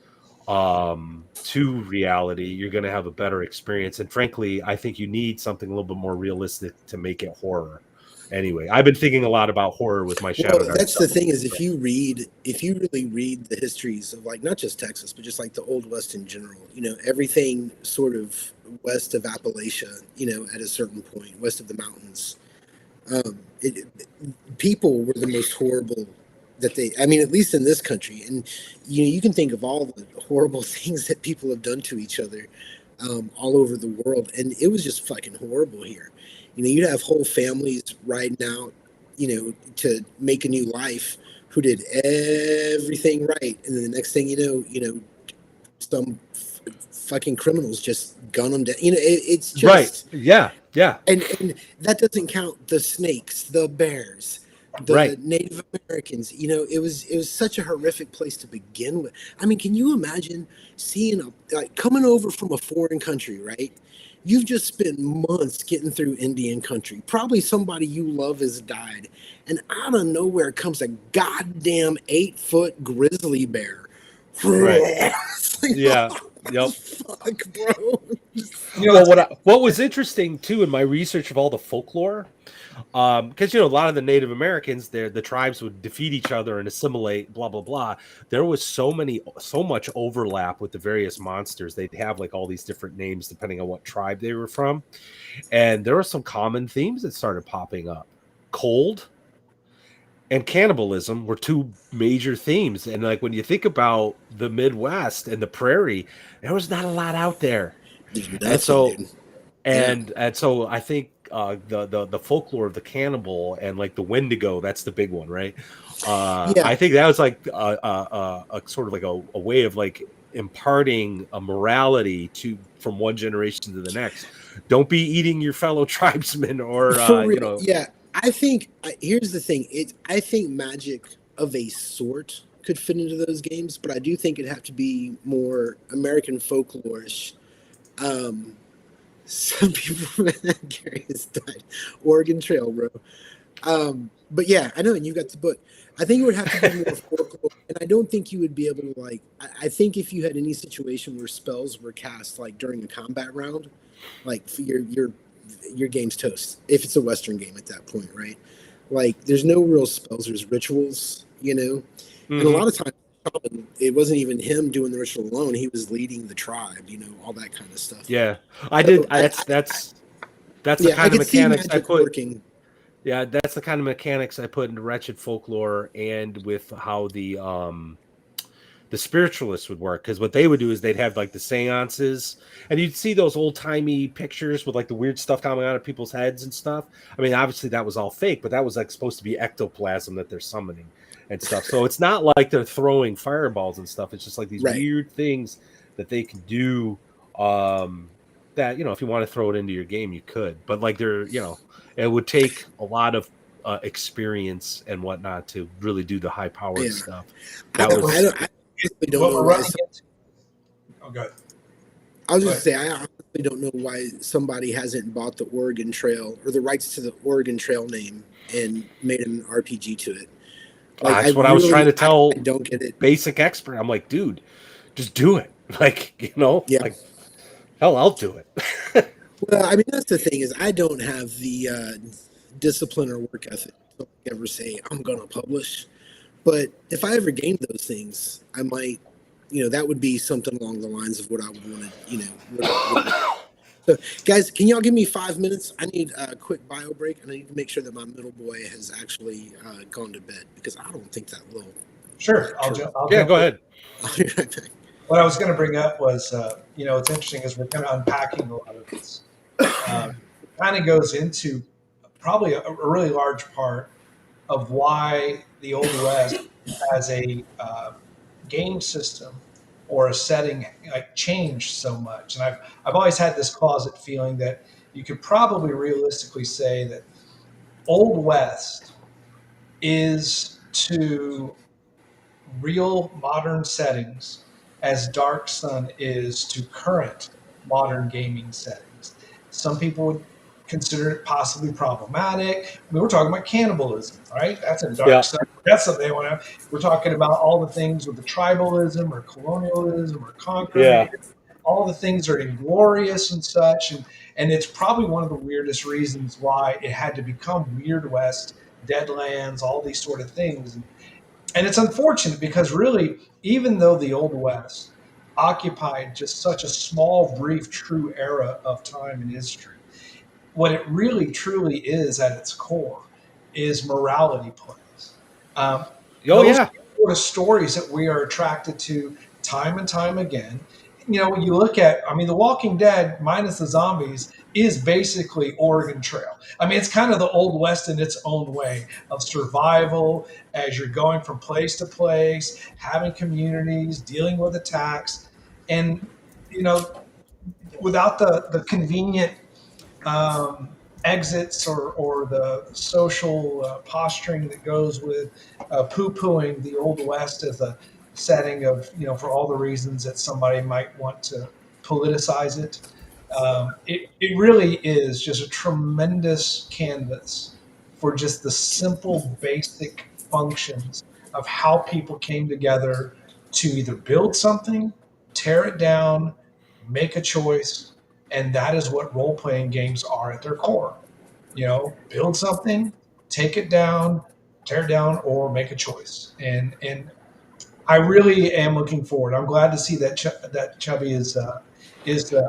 to reality, you're going to have a better experience. And frankly, I think you need something a little bit more realistic to make it horror. Anyway, I've been thinking a lot about horror with my Shadow Well, Dark that's the stuff. thing is if you really read the histories of like not just Texas, but just like the Old West in general, you know, everything sort of west of Appalachia, you know, at a certain point, west of the mountains, people were the most horrible that I mean, at least in this country. And, you know, you can think of all the horrible things that people have done to each other all over the world. And it was just fucking horrible here. You know, you'd have whole families riding out, you know, to make a new life who did everything right. And then the next thing you know, some fucking criminals just gun them down. It's just Right. Yeah. Yeah. and that doesn't count the snakes, the bears, the Right. Native Americans. It was such a horrific place to begin with. I mean, can you imagine seeing like coming over from a foreign country, right? You've just spent months getting through Indian country. Probably somebody you love has died, and out of nowhere comes a goddamn 8-foot grizzly bear. Right. It's like, Yeah. Yep. fuck, bro. Well, what was interesting too in my research of all the folklore, because a lot of the Native Americans, the tribes would defeat each other and assimilate, blah blah blah. There was so much overlap with the various monsters. They'd have like all these different names depending on what tribe they were from, and there were some common themes that started popping up. Cold and cannibalism were two major themes, and like when you think about the Midwest and the prairie, there was not a lot out there. And so, and so I think the folklore of the cannibal and like the Wendigo, that's the big one, right? I think that was like a sort of like a way of like imparting a morality from one generation to the next. Don't be eating your fellow tribesmen, or Yeah, I think here's the thing. I think magic of a sort could fit into those games, but I do think it'd have to be more American folklore-ish. Some people, Gary has died. Oregon Trail, bro. But yeah, I know, and you got the book. I think it would have to be more folklore, and I don't think you would be able to like. I think if you had any situation where spells were cast like during a combat round, like your game's toast. If it's a Western game at that point, right? Like, there's no real spells. There's rituals, and a lot of times it wasn't even him doing the ritual alone. He was leading the tribe, all that kind of stuff. Yeah, I did. That's the kind of mechanics I put. Working. Yeah, that's the kind of mechanics I put into Wretched Folklore, and with how the spiritualists would work, because what they would do is they'd have like the seances, and you'd see those old timey pictures with like the weird stuff coming out of people's heads and stuff. I mean, obviously that was all fake, but that was like supposed to be ectoplasm that they're summoning and stuff. So it's not like they're throwing fireballs and stuff. It's just like these weird things that they can do. That if you want to throw it into your game, you could, but like it would take a lot of experience and whatnot to really do the high powered stuff. I don't know why. Oh, good. I was just say I honestly don't know why somebody hasn't bought the Oregon Trail or the rights to the Oregon Trail name and made an RPG to it. Like, that's what I was trying to tell. I don't get it. Basic expert. I'm like, dude, just do it. Like, like, hell, I'll do it. Well, I mean, that's the thing is I don't have the discipline or work ethic to ever say I'm going to publish. But if I ever gained those things, I might, that would be something along the lines of what I would want to, So, guys, can y'all give me 5 minutes? I need a quick bio break, and I need to make sure that my middle boy has actually gone to bed, because I don't think that little. Sure, I'll jump. Go ahead. I'll be right back. What I was going to bring up was, what's interesting is we're kind of unpacking a lot of this. It kind of goes into probably a really large part of why the Old West has a game system or a setting like changed so much. And I've always had this closet feeling that you could probably realistically say that Old West is to real modern settings as Dark Sun is to current modern gaming settings. Some people would consider it possibly problematic. I mean, we're talking about cannibalism, right? That's a Dark Sun. That's something they want to have. We're talking about all the things with the tribalism or colonialism or conquering. Yeah. All the things are inglorious and such. And it's probably one of the weirdest reasons why it had to become Weird West, Deadlands, all these sort of things. And it's unfortunate because really, even though the Old West occupied just such a small, brief, true era of time in history, what it really, truly is at its core is morality plays. Those sort of stories that we are attracted to time and time again. When you look at, The Walking Dead, minus the zombies, is basically Oregon Trail. It's kind of the Old West in its own way of survival as you're going from place to place, having communities, dealing with attacks. And without the convenient exits or the social posturing that goes with poo-pooing the Old West as a setting of, for all the reasons that somebody might want to politicize it. It really is just a tremendous canvas for just the simple, basic functions of how people came together to either build something, tear it down, make a choice, and that is what role-playing games are at their core. Build something, take it down, tear it down, or make a choice. And I really am looking forward. I'm glad to see that Chubby is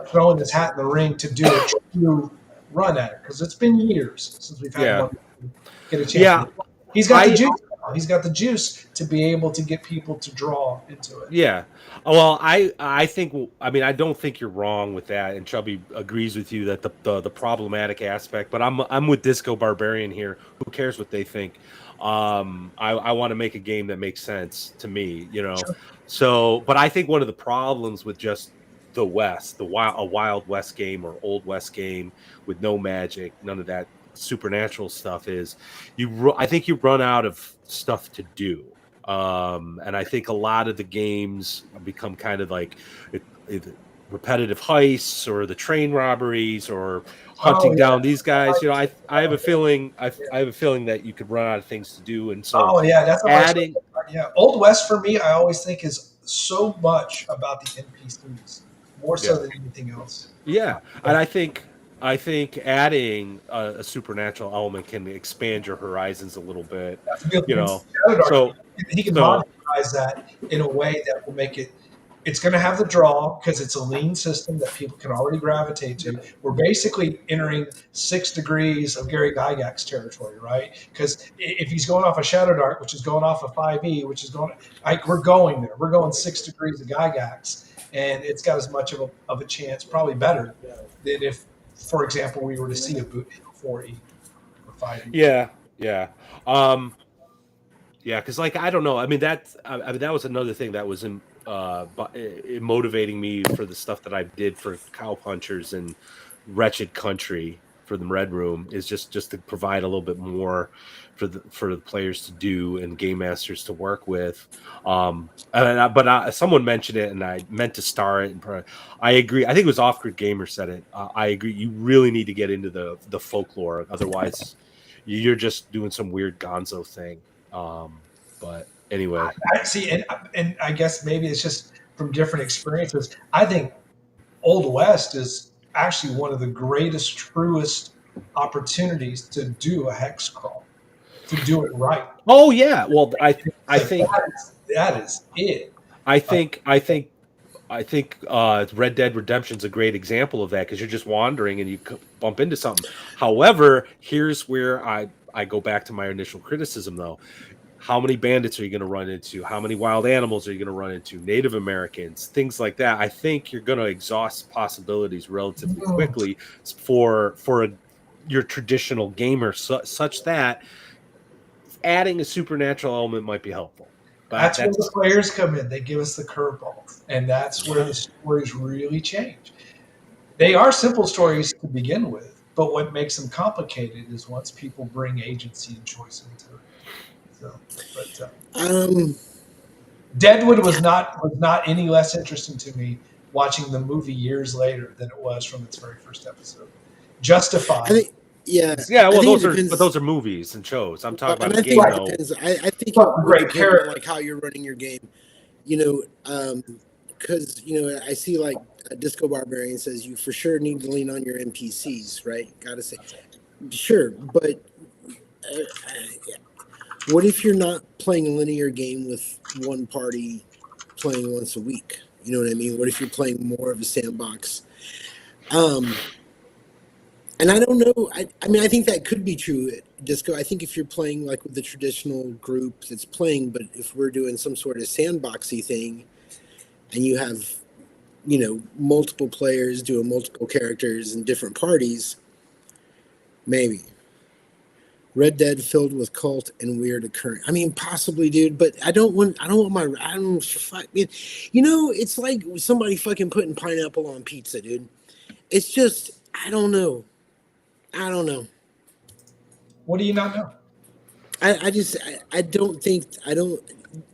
throwing his hat in the ring to do a true run at it, because it's been years since we've had Yeah. one get a chance. Yeah. He's got the juice. He's got the juice to be able to get people to draw into it. Yeah. Well, I think, I mean, I don't think you're wrong with that, and Chubby agrees with you that the problematic aspect. But I'm with Disco Barbarian here. Who cares what they think? I want to make a game that makes sense to me, Sure. So, but I think one of the problems with just the West, a Wild West game or Old West game with no magic, none of that supernatural stuff, is I think you run out of stuff to do. And I think a lot of the games become kind of like repetitive heists or the train robberies or hunting down these guys. I have a feeling I have a feeling that you could run out of things to do, and so that's adding. Old West for me, I always think is so much about the NPCs more so than anything else. Yeah, and I think adding a supernatural element can expand your horizons a little bit. So he can monetize that in a way that will make it. It's going to have the draw because it's a lean system that people can already gravitate to. We're basically entering 6 degrees of Gary Gygax territory, right? Because if he's going off a Shadow Dark, which is going off a 5e, which is going like we're going there. We're going 6 degrees of Gygax, and it's got as much of a chance, probably better than if, for example, we were to see a boot 4e or 5e. Yeah. Because I don't know. I mean that was another thing that was motivating me for the stuff that I did for Cowpunchers and Wretched Country for the Red Room, is just to provide a little bit more for the players to do and game masters to work with. But someone mentioned it, and I meant to star it. And I agree. I think it was Off Grid Gamer said it. I agree. You really need to get into the folklore, otherwise you're just doing some weird Gonzo thing. But anyway, I see, and I guess maybe it's just from different experiences. I think Old West is actually one of the greatest, truest opportunities to do a hex crawl, to do it right. Oh yeah, well I think that is it. I think Red Dead Redemption's a great example of that, because you're just wandering and you bump into something. However, here's where I go back to my initial criticism, though. How many bandits are you going to run into? How many wild animals are you going to run into? Native Americans, things like that. I think you're going to exhaust possibilities relatively quickly for your traditional gamer, such that adding a supernatural element might be helpful. But that's where the players come in. They give us the curveball, and that's where the stories really change. They are simple stories to begin with, but what makes them complicated is once people bring agency and choice into it. Deadwood was not any less interesting to me watching the movie years later than it was from its very first episode. Justified. Well, those are movies and shows. I'm talking about a game. It depends. I think it depends on like how you're running your game. Because I see like Disco Barbarian says you for sure need to lean on your NPCs, right? Gotta say, sure, but. What if you're not playing a linear game with one party playing once a week? You know what I mean? What if you're playing more of a sandbox? And I don't know. I mean, I think that could be true at Disco. I think if you're playing like with the traditional group that's playing, but if we're doing some sort of sandboxy thing and you have, multiple players doing multiple characters in different parties, maybe. Red Dead filled with cult and weird occurrence. I mean, possibly, dude. But I don't want my. I don't. You know, it's like somebody fucking putting pineapple on pizza, dude. It's just, I don't know. I don't know. What do you not know? I don't think, I don't,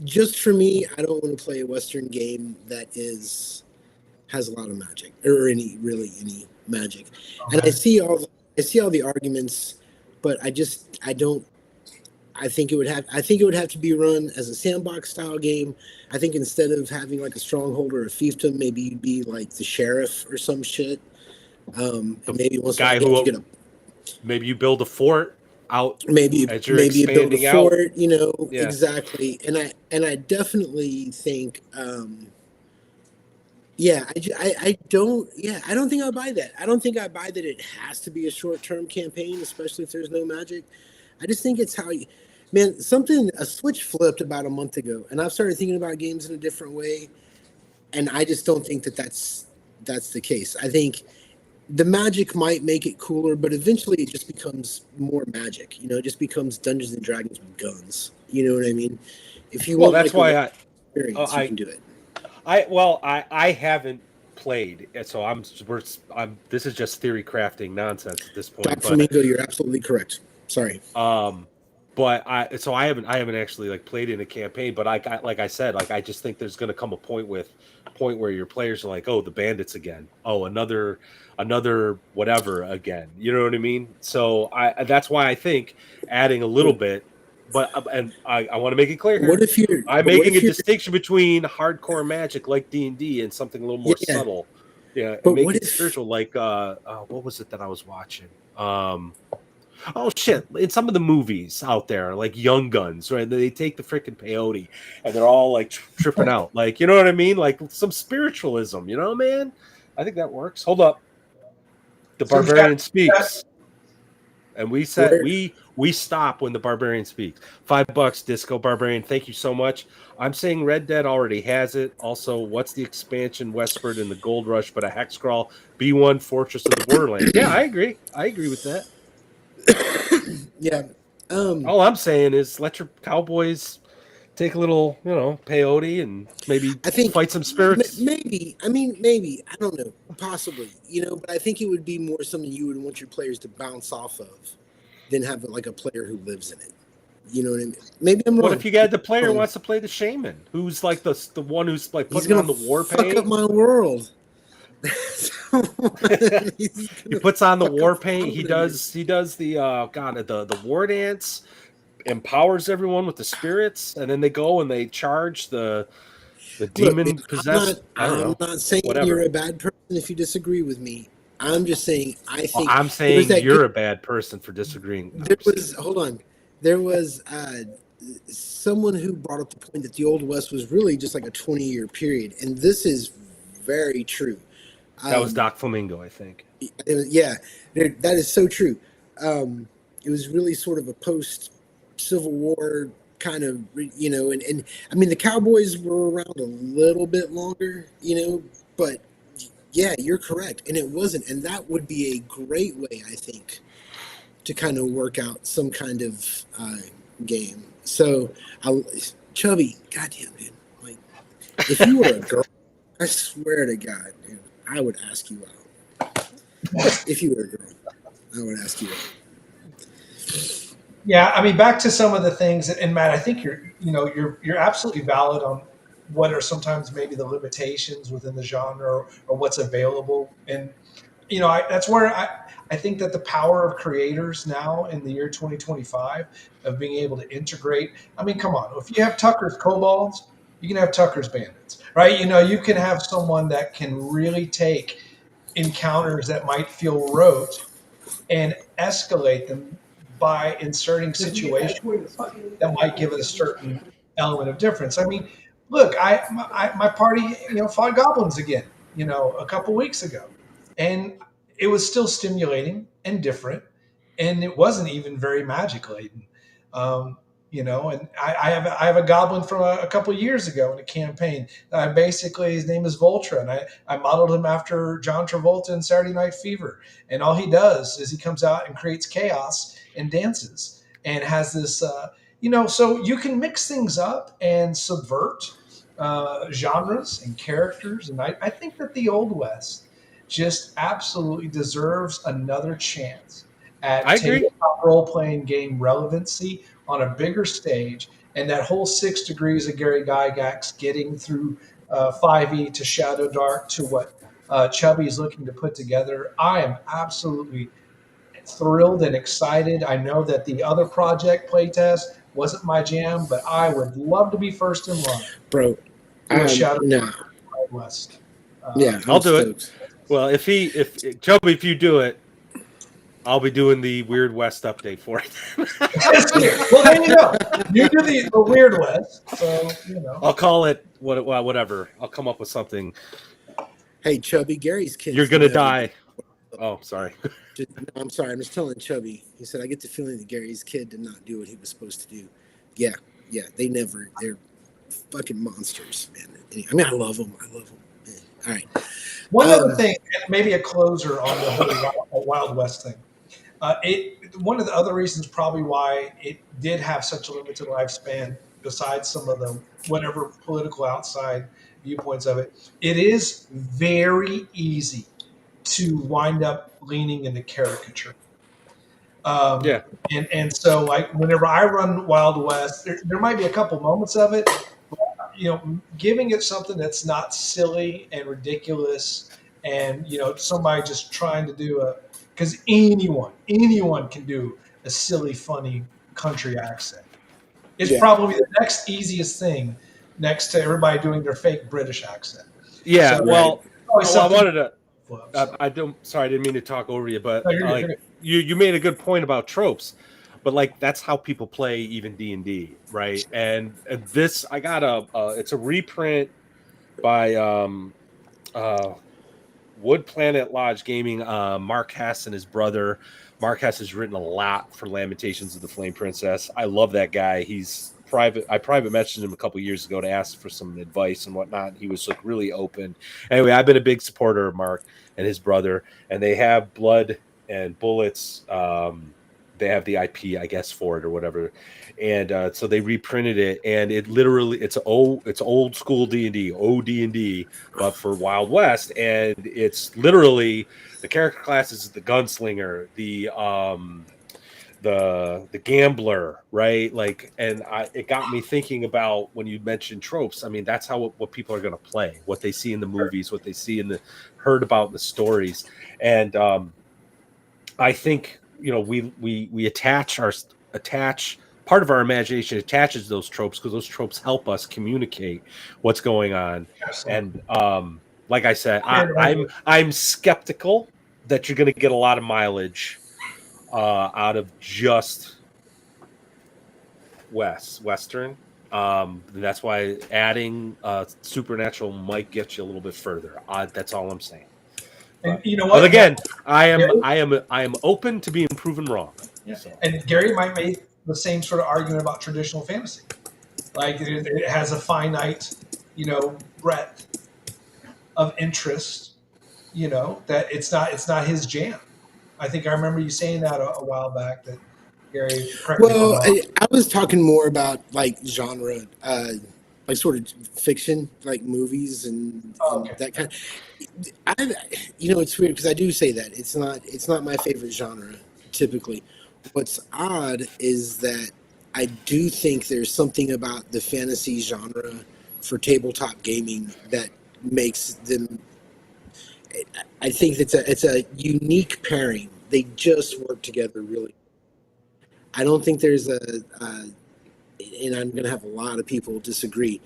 just for me, I don't want to play a Western game that has a lot of magic or any magic. Okay. And I see all the arguments, but I don't, I think it would have to be run as a sandbox style game. I think instead of having like a stronghold or a fiefdom, maybe you'd be like the sheriff or some shit. And maybe once guy you who get a maybe you build a fort out maybe as you're maybe you build a expanding out. fort, you know. Yeah. Exactly. And I definitely think I don't think I buy that. I don't think I buy that it has to be a short-term campaign, especially if there's no magic. I just think it's how you, man, a switch flipped about a month ago, and I've started thinking about games in a different way, and I just don't think that that's the case. I think the magic might make it cooler, but eventually it just becomes more magic. You know, it just becomes Dungeons and Dragons with guns. You know what I mean? If you Well, want that's like why experience, you can do it. I haven't played, so I'm this is just theory crafting nonsense at this point. Doc Flamingo, you're absolutely correct. Sorry. But I haven't actually like played in a campaign, but like I said, like I just think there's going to come a point where your players are like, oh, the bandits again, oh, another whatever again, you know what I mean? So that's why I think adding a little bit, but and I want to make it clear here. I'm making a distinction between hardcore magic like D&D and something a little more subtle, and make it spiritual, like what was it that I was watching? Oh shit! In some of the movies out there, like Young Guns, right? They take the freaking peyote and they're all like tripping out, like, you know what I mean? Like some spiritualism, you know, man. I think that works. Hold up, the barbarian speaks, and we said we stop when the barbarian speaks. $5, Disco Barbarian. Thank you so much. I'm saying Red Dead already has it. Also, what's the expansion westward in the Gold Rush, but a hex crawl? B1 Fortress of the Borderlands. Yeah, I agree. I agree with that. Yeah. All I'm saying is let your cowboys take a little, peyote and maybe fight some spirits. Maybe. I mean, maybe. I don't know. Possibly. But I think it would be more something you would want your players to bounce off of than have like a player who lives in it. You know what I mean? Maybe I'm wrong. What if you got the player who wants to play the shaman, who's like the one who's like putting on the war paint? Fuck up my world. He puts on the war paint. He does the the war dance, empowers everyone with the spirits, and then they go and they charge the demon possessed. I'm not saying you're a bad person if you disagree with me. I'm just saying I'm saying you're a bad person for disagreeing. There was someone who brought up the point that the Old West was really just like a 20-year period, and this is very true. That was Doc Flamingo, I think. Yeah, that is so true. It was really sort of a post-Civil War kind of, and I mean, the Cowboys were around a little bit longer, but yeah, you're correct. And it wasn't. And that would be a great way, I think, to kind of work out some kind of game. So, Chubby, goddamn, dude. Like, if you were a girl, I swear to God, dude, I would ask you out. If you were a girl, I would ask you out. Yeah, I mean, back to some of the things, and Matt, I think you're absolutely valid on what are sometimes maybe the limitations within the genre or what's available. And, that's where I think that the power of creators now in the year 2025 of being able to integrate. I mean, come on, if you have Tucker's Kobolds, you can have Tucker's Bandits, right? You can have someone that can really take encounters that might feel rote and escalate them by inserting situations that might give it a certain element of difference. I mean, look, my party, fought goblins again, a couple weeks ago, and it was still stimulating and different, and it wasn't even very magic laden. And I have a goblin from a couple of years ago in a campaign. His name is Voltra, and I modeled him after John Travolta in Saturday Night Fever. And all he does is he comes out and creates chaos and dances. and has this, so you can mix things up and subvert genres and characters. And I think that the Old West just absolutely deserves another chance at I agree. tabletop role-playing game relevancy on a bigger stage. And that whole 6 degrees of Gary Gygax getting through 5e to Shadow Dark to what Chubby is looking to put together, I am absolutely thrilled and excited. I know that the other project playtest wasn't my jam, but I would love to be first in line. Bro, Do a Shadow no. Dark West. Yeah, I'll do it. Well, if Chubby, if you do it, I'll be doing the Weird West update for it. Well, there you go. You do the Weird West, so I'll call it whatever. I'll come up with something. Hey, Chubby, Gary's kid. You're gonna die. Oh, sorry. I'm sorry. I'm just telling Chubby. He said, I get the feeling that Gary's kid did not do what he was supposed to do. Yeah. They're fucking monsters, man. I mean, I love them. Yeah. All right. One other thing, and maybe a closer on the whole Wild West thing. One of the other reasons probably why it did have such a limited lifespan, besides some of the whatever political outside viewpoints of it, it is very easy to wind up leaning into caricature. And so, like, whenever I run Wild West, there might be a couple moments of it, but, giving it something that's not silly and ridiculous, and somebody just trying to do because anyone can do a silly, funny country accent. It's probably the next easiest thing, next to everybody doing their fake British accent. Yeah, so, I wanted to. I didn't mean to talk over you, but you made a good point about tropes, but that's how people play even D&D, right? And this, I got it's a reprint by Wood Planet Lodge Gaming. Mark Hess and his brother. Mark Hess has written a lot for Lamentations of the Flame Princess. I love that guy. He's private. I private messaged him a couple years ago to ask for some advice and whatnot. He was really open. Anyway, I've been a big supporter of Mark and his brother, and they have Blood and Bullets. They have the IP, I guess, for it or whatever, and so they reprinted it, and it's old school D&D, OD&D, but for Wild West, and it's literally the character classes: the gunslinger, the gambler, right? It got me thinking about when you mentioned tropes. I mean, that's how what people are going to play, what they see in the movies, what they see heard about in the stories, and I think we attach part of our imagination attaches those tropes because those tropes help us communicate what's going on. Absolutely. And like I said, I'm skeptical that you're going to get a lot of mileage out of just Western. That's why adding supernatural might get you a little bit further. That's all I'm saying. And you know what? But again, I am open to being proven wrong. Yeah. So. And Gary might make the same sort of argument about traditional fantasy. Like it has a finite, breadth of interest, that it's not his jam. I think I remember you saying that a while back that Gary. Well, I was talking more about genre, sort of fiction, like movies and that kind of. It's weird because I do say that it's not my favorite genre typically. What's odd is that I do think there's something about the fantasy genre for tabletop gaming that makes them. I think it's a unique pairing. They just work together really. I don't think there's and I'm going to have a lot of people disagree.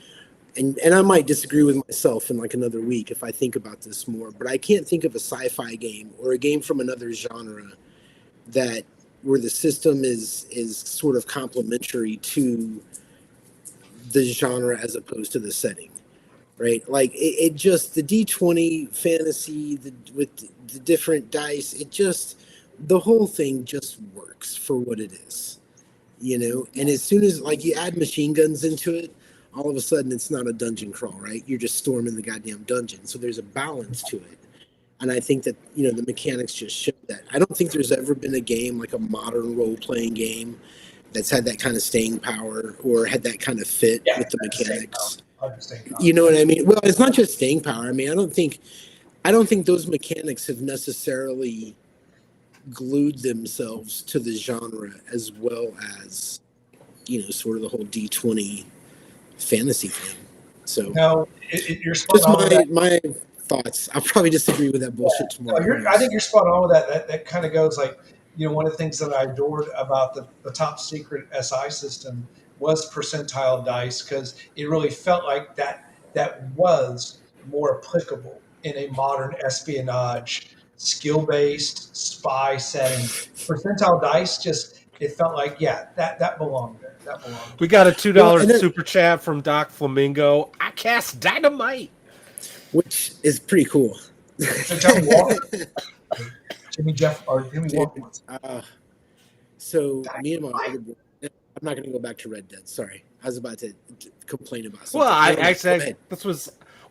And I might disagree with myself in another week if I think about this more, but I can't think of a sci-fi game or a game from another genre where the system is sort of complementary to the genre as opposed to the setting, right? It just, the D20 fantasy, with the different dice, the whole thing just works for what it is, and as soon as you add machine guns into it, all of a sudden it's not a dungeon crawl, right? You're just storming the goddamn dungeon. So there's a balance to it. And I think that, the mechanics just show that. I don't think there's ever been a game, like a modern role-playing game, that's had that kind of staying power or had that kind of fit with the mechanics. You know what I mean? Well, it's not just staying power. I mean, I don't think those mechanics have necessarily glued themselves to the genre as well as, sort of the whole D20 fantasy thing. So no, you're spot just my thoughts. I'll probably disagree with that bullshit tomorrow. I think you're spot on with that. That kind of goes like, one of the things that I adored about the top secret SI system was percentile dice, because it really felt like that was more applicable in a modern espionage, skill-based spy setting. Percentile dice it felt like, that belonged there. That belonged. We got a $2 super chat from Doc Flamingo. I cast dynamite, which is pretty cool. So tell me why. Jimmy Walker. So me and my other boy, I'm not going to go back to Red Dead. Sorry, I was about to complain about something.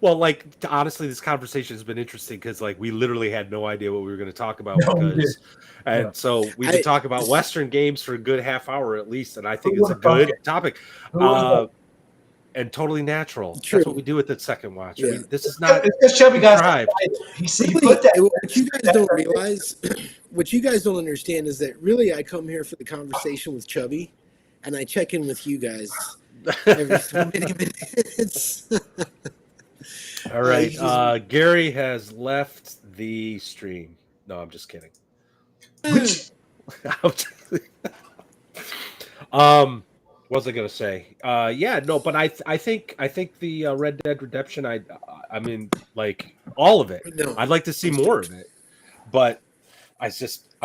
Well, honestly, this conversation has been interesting because we literally had no idea what we were going to talk about so we've been talking about Western games for a good half hour at least, and I think it's a good topic. And totally natural. True. That's what we do with the second watch. Yeah. This is not. It's Chubby guys. What you guys don't realize, what you guys don't understand, is that really I come here for the conversation with Chubby, and I check in with you guys every so many minutes. All right, Gary has left the stream. No, I'm just kidding. What was I gonna say? But I think the Red Dead Redemption. I mean, all of it. No. I'd like to see more of it, but I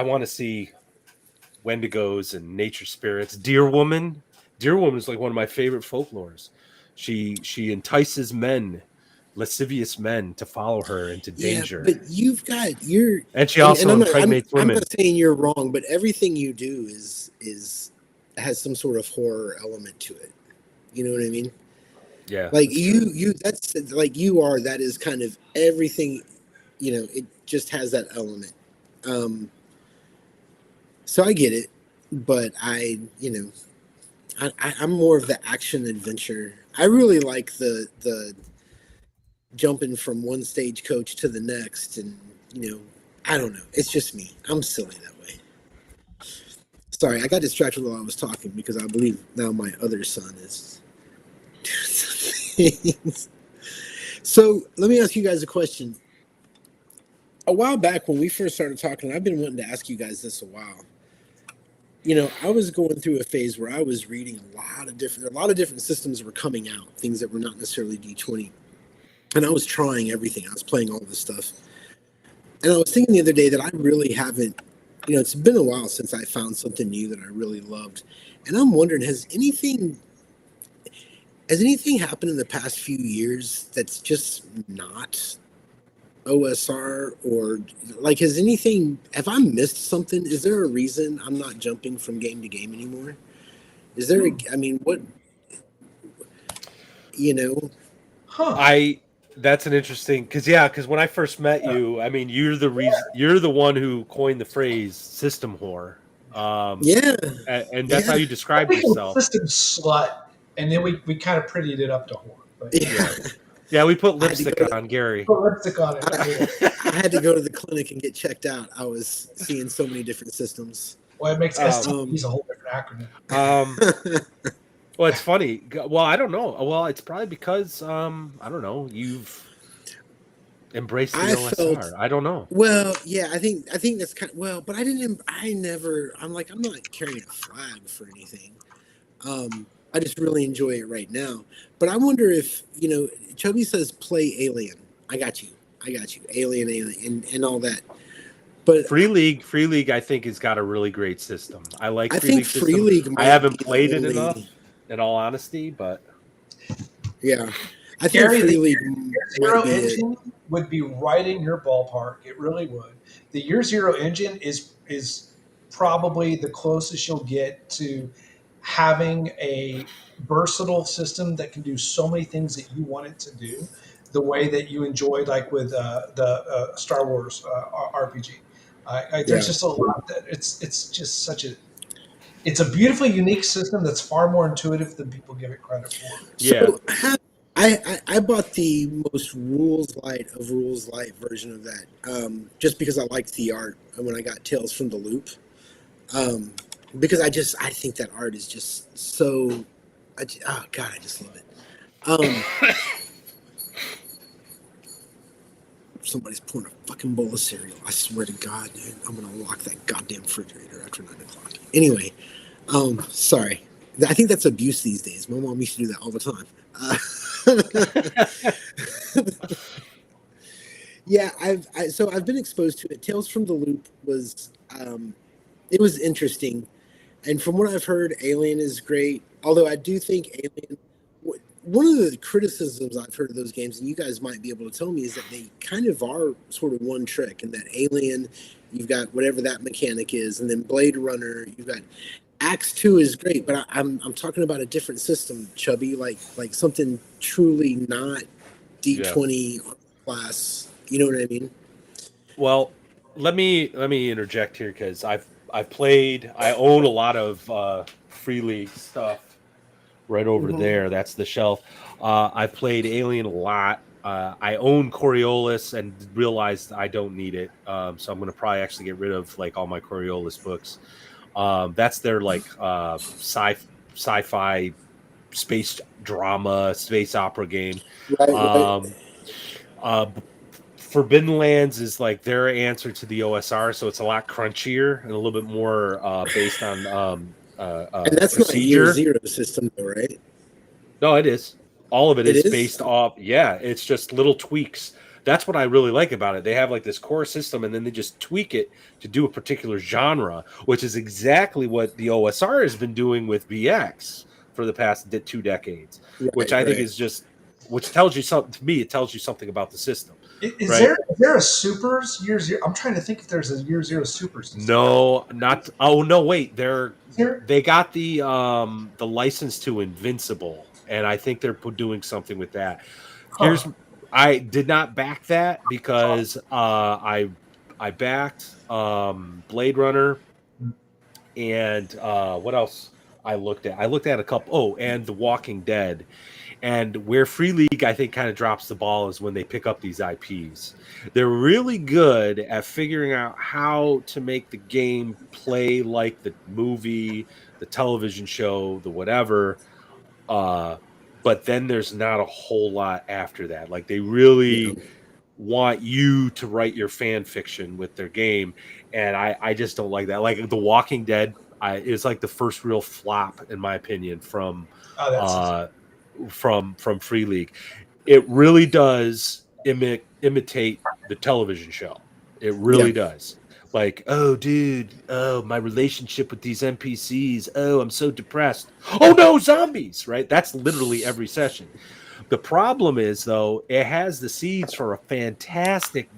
want to see Wendigos and nature spirits. Deer Woman is one of my favorite folklores. She entices men, lascivious men, to follow her into danger. But and she also impregnates women. I'm not saying you're wrong, but everything you do has some sort of horror element to it. You know what I mean? Yeah. That is kind of everything, it just has that element. So I get it, but I'm more of the action adventure. I really like the jumping from one stagecoach to the next, and I don't know. It's just me. I'm silly that way. Sorry, I got distracted while I was talking because I believe now my other son is doing some things. So let me ask you guys a question. A while back when we first started talking, I've been wanting to ask you guys this a while. I was going through a phase where I was reading a lot of different systems were coming out, things that were not necessarily D20. And I was trying everything. I was playing all this stuff. And I was thinking the other day that I really haven't, it's been a while since I found something new that I really loved. And I'm wondering, has anything happened in the past few years that's just not OSR, or have I missed something? Is there a reason I'm not jumping from game to game anymore? Is there That's an interesting, because when I first met you, I mean, you're the one who coined the phrase system whore. And that's how you describe yourself. System slut, and then we kind of prettied it up to whore. But yeah, we put lipstick on Gary. Put lipstick on it. I had to go to the clinic and get checked out. I was seeing so many different systems. Well, it makes STP's a whole different acronym. Well, it's funny. Well, I don't know. Well, it's probably because I don't know. You've embraced the OSR. I don't know. Well, yeah, I think that's kind of, but I'm not carrying a flag for anything. I just really enjoy it right now. But I wonder if, Chubby says play Alien. I got you. Alien, and all that. But Free League, I think, has got a really great system. I like Free League. I haven't played it enough, in all honesty, but yeah, I think Free League Zero engine would be right in your ballpark. It really would. The Year Zero engine is probably the closest you'll get to having a versatile system that can do so many things that you want it to do, the way that you enjoyed, like with the Star Wars RPG. There's just a lot that it's just such a It's a beautifully unique system that's far more intuitive than people give it credit for. Yeah. So I bought the most rules light of rules light version of that, just because I liked the art when I got Tales from the Loop. Because I think that art is just so, oh God, I just love it. Somebody's pouring a fucking bowl of cereal. I swear to God, dude, I'm gonna lock that goddamn refrigerator after 9 o'clock. Anyway, sorry. I think that's abuse these days. My mom used to do that all the time. Yeah, I've been exposed to it. Tales from the Loop was it was interesting, and from what I've heard, Alien is great. Although I do think Alien, one of the criticisms I've heard of those games, and you guys might be able to tell me, is that they kind of are sort of one trick. And that Alien, you've got whatever that mechanic is, and then Blade Runner, you've got Axe 2 is great, but I'm talking about a different system, Chubby, like something truly not D20 class. You know what I mean? Well, let me interject here because I own a lot of Free League stuff right over there. That's the shelf. I've played Alien a lot. I own Coriolis and realized I don't need it, so I'm going to probably actually get rid of like all my Coriolis books. That's their like sci-fi space drama, space opera game. Right. Forbidden Lands is like their answer to the OSR, so it's a lot crunchier and a little bit more based on And that's not a procedure. year zero system, though, right? No, it is. All of it is is based off. Yeah, it's just little tweaks. That's what I really like about it. They have like this core system, and then they just tweak it to do a particular genre, which is exactly what the OSR has been doing with BX for the past 2 decades, which I think is just, which tells you something to me. It tells you something about the system. Is right? there a supers year zero? I'm trying to think if there's a year zero super system. No, not. Oh no, wait. Here? They got the license to Invincible, and I think they're doing something with that. Huh. I did not back that because I backed Blade Runner and what else I looked at? I looked at a couple. Oh, and The Walking Dead. And where Free League, I think, kind of drops the ball is when they pick up these IPs. They're really good at figuring out how to make the game play like the movie, the television show, the whatever. But then there's not a whole lot after that. Like they really want you to write your fan fiction with their game, and I just don't like that. Like The Walking Dead, is like the first real flop in my opinion from Free League. It really does imitate the television show. It really does. Like, oh, dude, oh, my relationship with these NPCs. Oh, I'm so depressed. Oh no, zombies! Right? That's literally every session. The problem is, though, it has the seeds for a fantastic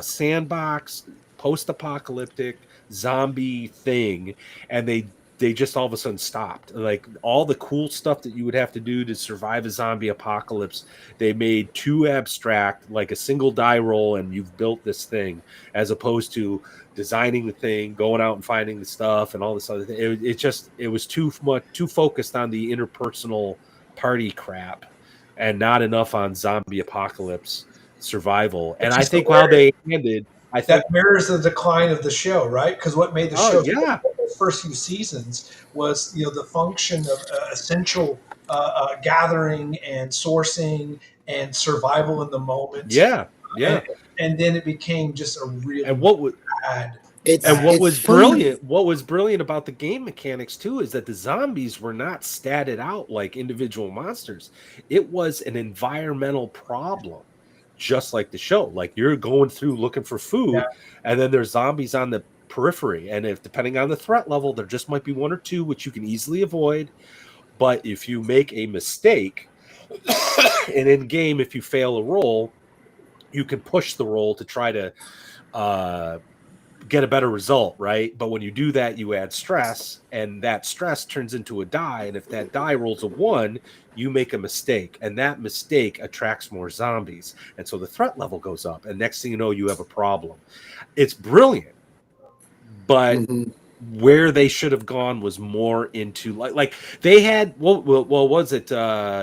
sandbox, post-apocalyptic zombie thing, and they just all of a sudden stopped. Like all the cool stuff that you would have to do to survive a zombie apocalypse, they made too abstract, like a single die roll, and you've built this thing, as opposed to designing the thing, going out and finding the stuff, and all this other thing. It was too focused on the interpersonal party crap, and not enough on zombie apocalypse survival. And I think while they ended, that mirrors the decline of the show, right? Because what made the show the first few seasons was the function of essential gathering and sourcing and survival in the moment. And then it became just a really bad. What was brilliant about the game mechanics too is that the zombies were not statted out like individual monsters. It was an environmental problem, just like the show. Like you're going through looking for food, and then there's zombies on the periphery. And if depending on the threat level, there just might be one or two which you can easily avoid. But if you make a mistake, and in game, if you fail a roll, you can push the roll to try to get a better result, right? But when you do that, you add stress, and that stress turns into a die. And if that die rolls a 1, you make a mistake, and that mistake attracts more zombies. And so the threat level goes up, and next thing you know, you have a problem. It's brilliant, but where they should have gone was more into like they had was it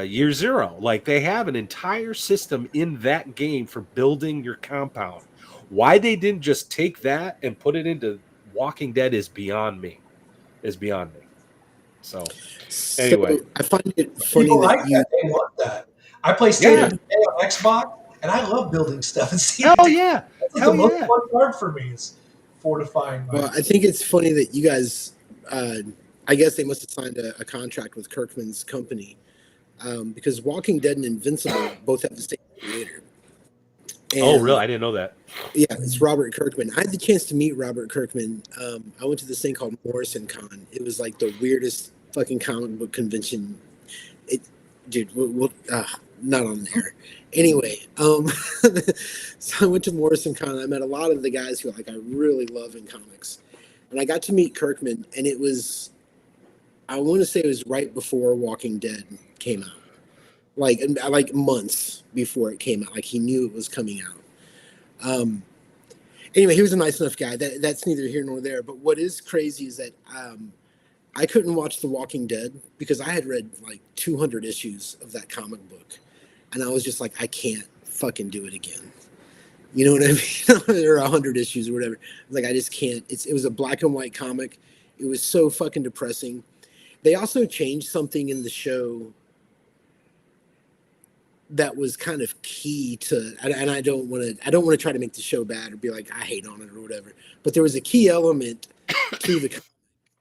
year zero? Like they have an entire system in that game for building your compound. Why they didn't just take that and put it into Walking Dead is beyond me. So anyway, I find it funny People like that you. that. They want that. I play State of Decay on Xbox, and I love building stuff and seeing hell yeah, That's like the most fun part for me is fortifying my. Well, I think it's funny that you guys. I guess they must have signed a contract with Kirkman's company, because Walking Dead and Invincible both have the same creator. And, really? I didn't know that. Yeah, it's Robert Kirkman. I had the chance to meet Robert Kirkman. I went to this thing called Morrison Con. It was like the weirdest fucking comic book convention. Dude, not on there. Anyway, so I went to Morrison Con. I met a lot of the guys who I really love in comics. And I got to meet Kirkman, and it was, I want to say it was right before Walking Dead came out. Like months before it came out. Like he knew it was coming out. Anyway, he was a nice enough guy. That's neither here nor there. But what is crazy is that I couldn't watch The Walking Dead because I had read like 200 issues of that comic book. And I was just like, I can't fucking do it again. You know what I mean? Or 100 issues or whatever. Like, I just can't. It was a black and white comic. It was so fucking depressing. They also changed something in the show that was kind of key to, and I don't want to try to make the show bad or be like, I hate on it or whatever. But there was a key element to the comic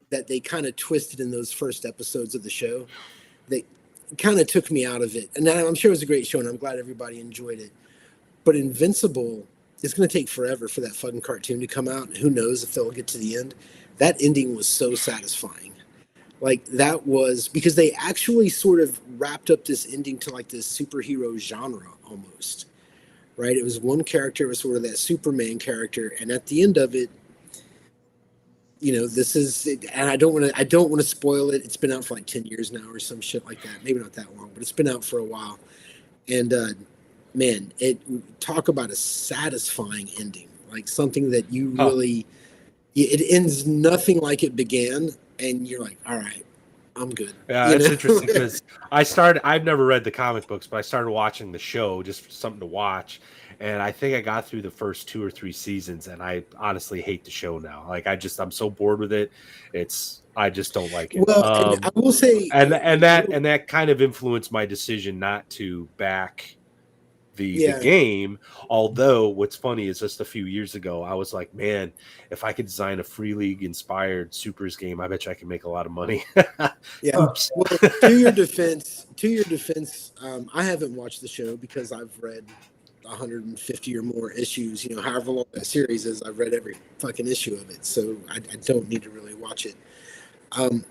that they kind of twisted in those first episodes of the show. They kind of took me out of it. And I'm sure it was a great show, and I'm glad everybody enjoyed it. But Invincible, it's going to take forever for that fucking cartoon to come out. Who knows if they'll get to the end. That ending was so satisfying. Like, that was because they actually sort of wrapped up this ending to like this superhero genre almost, right? It was one character, it was sort of that Superman character, and at the end of it, you know, this is, and I don't want to spoil it. It's been out for like 10 years now or some shit like that. Maybe not that long, but it's been out for a while. And man, talk about a satisfying ending, like something that you really, it ends nothing like it began. And you're like, all right, I'm good. Yeah, it's interesting because I've never read the comic books, but I started watching the show just for something to watch. And I think I got through the first 2 or 3 seasons, and I honestly hate the show now. Like, I'm so bored with it. I just don't like it. Well, and I will say, and that kind of influenced my decision not to back the game. Although what's funny is just a few years ago, I was like, man, if I could design a Free League inspired Supers game, I bet you I can make a lot of money. Yeah. Well, to your defense, I haven't watched the show because I've read 150 or more issues, you know, however long that series is. I've read every fucking issue of it, so I don't need to really watch it.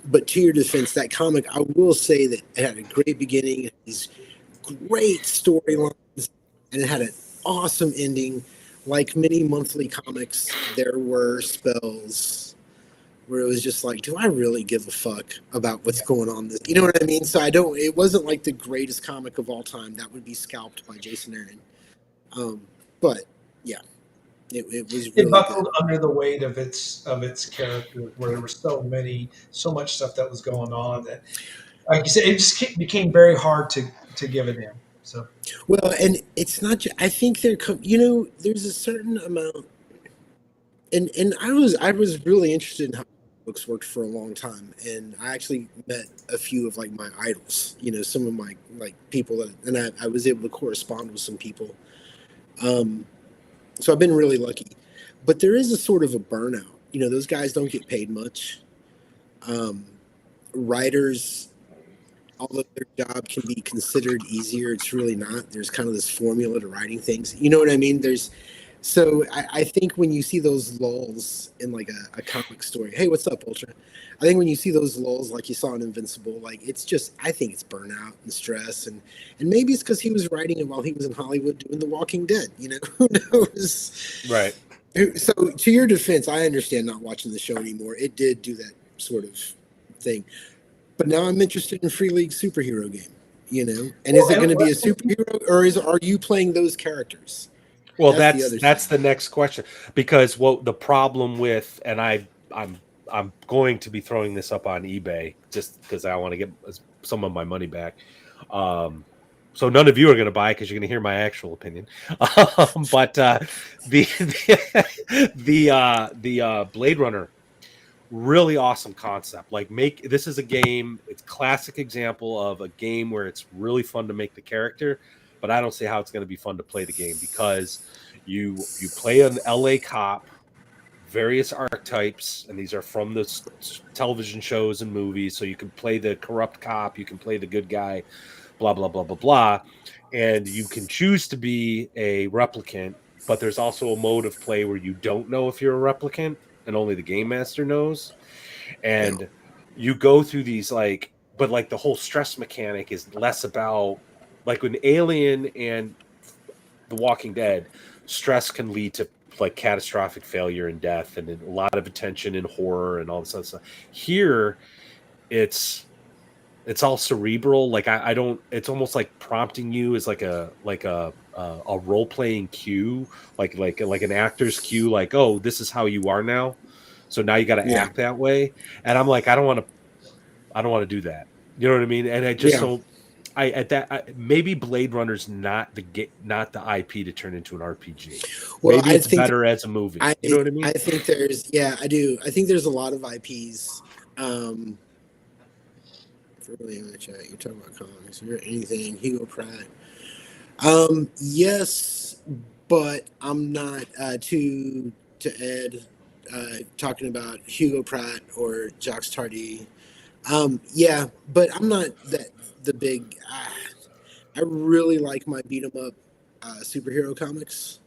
But to your defense, that comic, I will say that it had a great beginning, these great storylines, and it had an awesome ending. Like many monthly comics, there were spells where it was just like, do I really give a fuck about what's going on? You know what I mean? So it wasn't like the greatest comic of all time. That would be Scalped by Jason Aaron. But yeah, it was really it buckled under the weight of its character, where there was so much stuff that was going on that, like you said, it just became very hard to give it in. So well, and it's not. I think there's a certain amount, and I was really interested in how books worked for a long time, and I actually met a few of like my idols. You know, some of my like people that, and I was able to correspond with some people. So I've been really lucky, but there is a sort of a burnout. You know, those guys don't get paid much. Writers, although their job can be considered easier, it's really not. There's kind of this formula to writing things. You know what I mean? So I think when you see those lulls in like a comic story, hey, what's up, Ultra? I think when you see those lulls, like you saw in Invincible, like I think it's burnout and stress, and maybe it's because he was writing it while he was in Hollywood doing The Walking Dead. You know, who knows? Right. So to your defense, I understand not watching the show anymore. It did do that sort of thing. But now I'm interested in Free League superhero game, you know? And is it going to be a superhero, or are you playing those characters? Well, that's the next question, because the problem with, and I'm I'm going to be throwing this up on eBay just because I want to get some of my money back. So none of you are going to buy because you're going to hear my actual opinion. But the Blade Runner, really awesome concept. Like, this is a game. It's classic example of a game where it's really fun to make the character, but I don't see how it's going to be fun to play the game because you play an LA cop, various archetypes, and these are from the television shows and movies. So you can play the corrupt cop, you can play the good guy, blah blah blah blah blah, and you can choose to be a replicant. But there's also a mode of play where you don't know if you're a replicant, and only the game master knows. And you go through these but like the whole stress mechanic is less about like when Alien and The Walking Dead, stress can lead to like catastrophic failure and death and a lot of attention and horror and all this other stuff. Here, it's all cerebral. Like I don't. It's almost like prompting you as like a role playing cue, like an actor's cue. Like, oh, this is how you are now. So now you got to act that way. And I'm like, I don't want to do that. You know what I mean? And I just maybe Blade Runner's not the IP to turn into an RPG. Well, maybe it's better as a movie. You know what I mean? I think I do. I think there's a lot of IPs. Really in the chat, you're talking about comics or anything, Hugo Pratt. Yes, but I'm not to Ed talking about Hugo Pratt or Jacques Tardy. Yeah, but I'm not the big. I really like my beat 'em up superhero comics.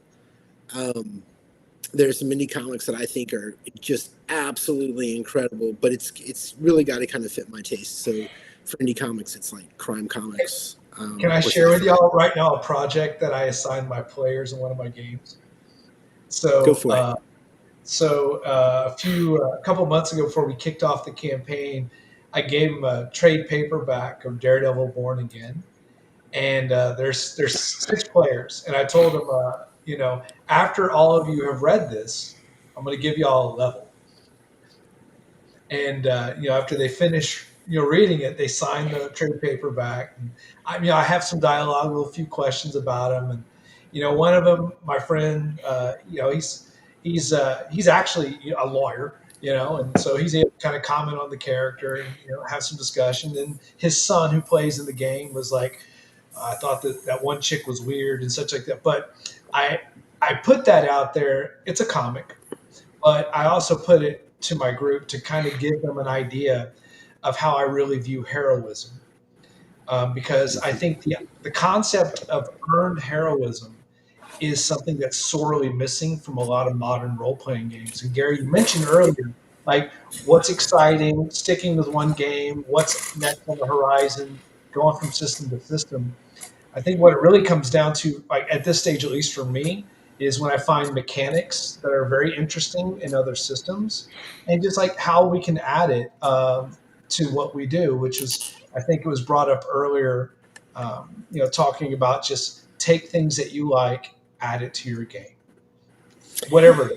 There's some indie comics that I think are just absolutely incredible, but it's really got to kind of fit my taste. So for indie comics, it's like crime comics. Can I share with y'all right now a project that I assigned my players in one of my games? So, go for it. A couple months ago, before we kicked off the campaign, I gave them a trade paperback of Daredevil Born Again, and there's 6 players, and I told them, after all of you have read this, I'm going to give you all a level, and after they finish reading it, they sign the trade paperback. And I have some dialogue with a few questions about them, and one of them, my friend, he's actually a lawyer, and so he's able to kind of comment on the character and have some discussion. And his son, who plays in the game, was like, I thought that one chick was weird and such like that. But I put that out there. It's a comic, but I also put it to my group to kind of give them an idea of how I really view heroism, because I think the concept of earned heroism is something that's sorely missing from a lot of modern role-playing games. And Gary, you mentioned earlier, like what's exciting, sticking with one game, what's next on the horizon, going from system to system. I think what it really comes down to, like at this stage, at least for me, is when I find mechanics that are very interesting in other systems, and just like how we can add it to what we do, which is, I think it was brought up earlier, talking about just take things that you like, add it to your game, whatever.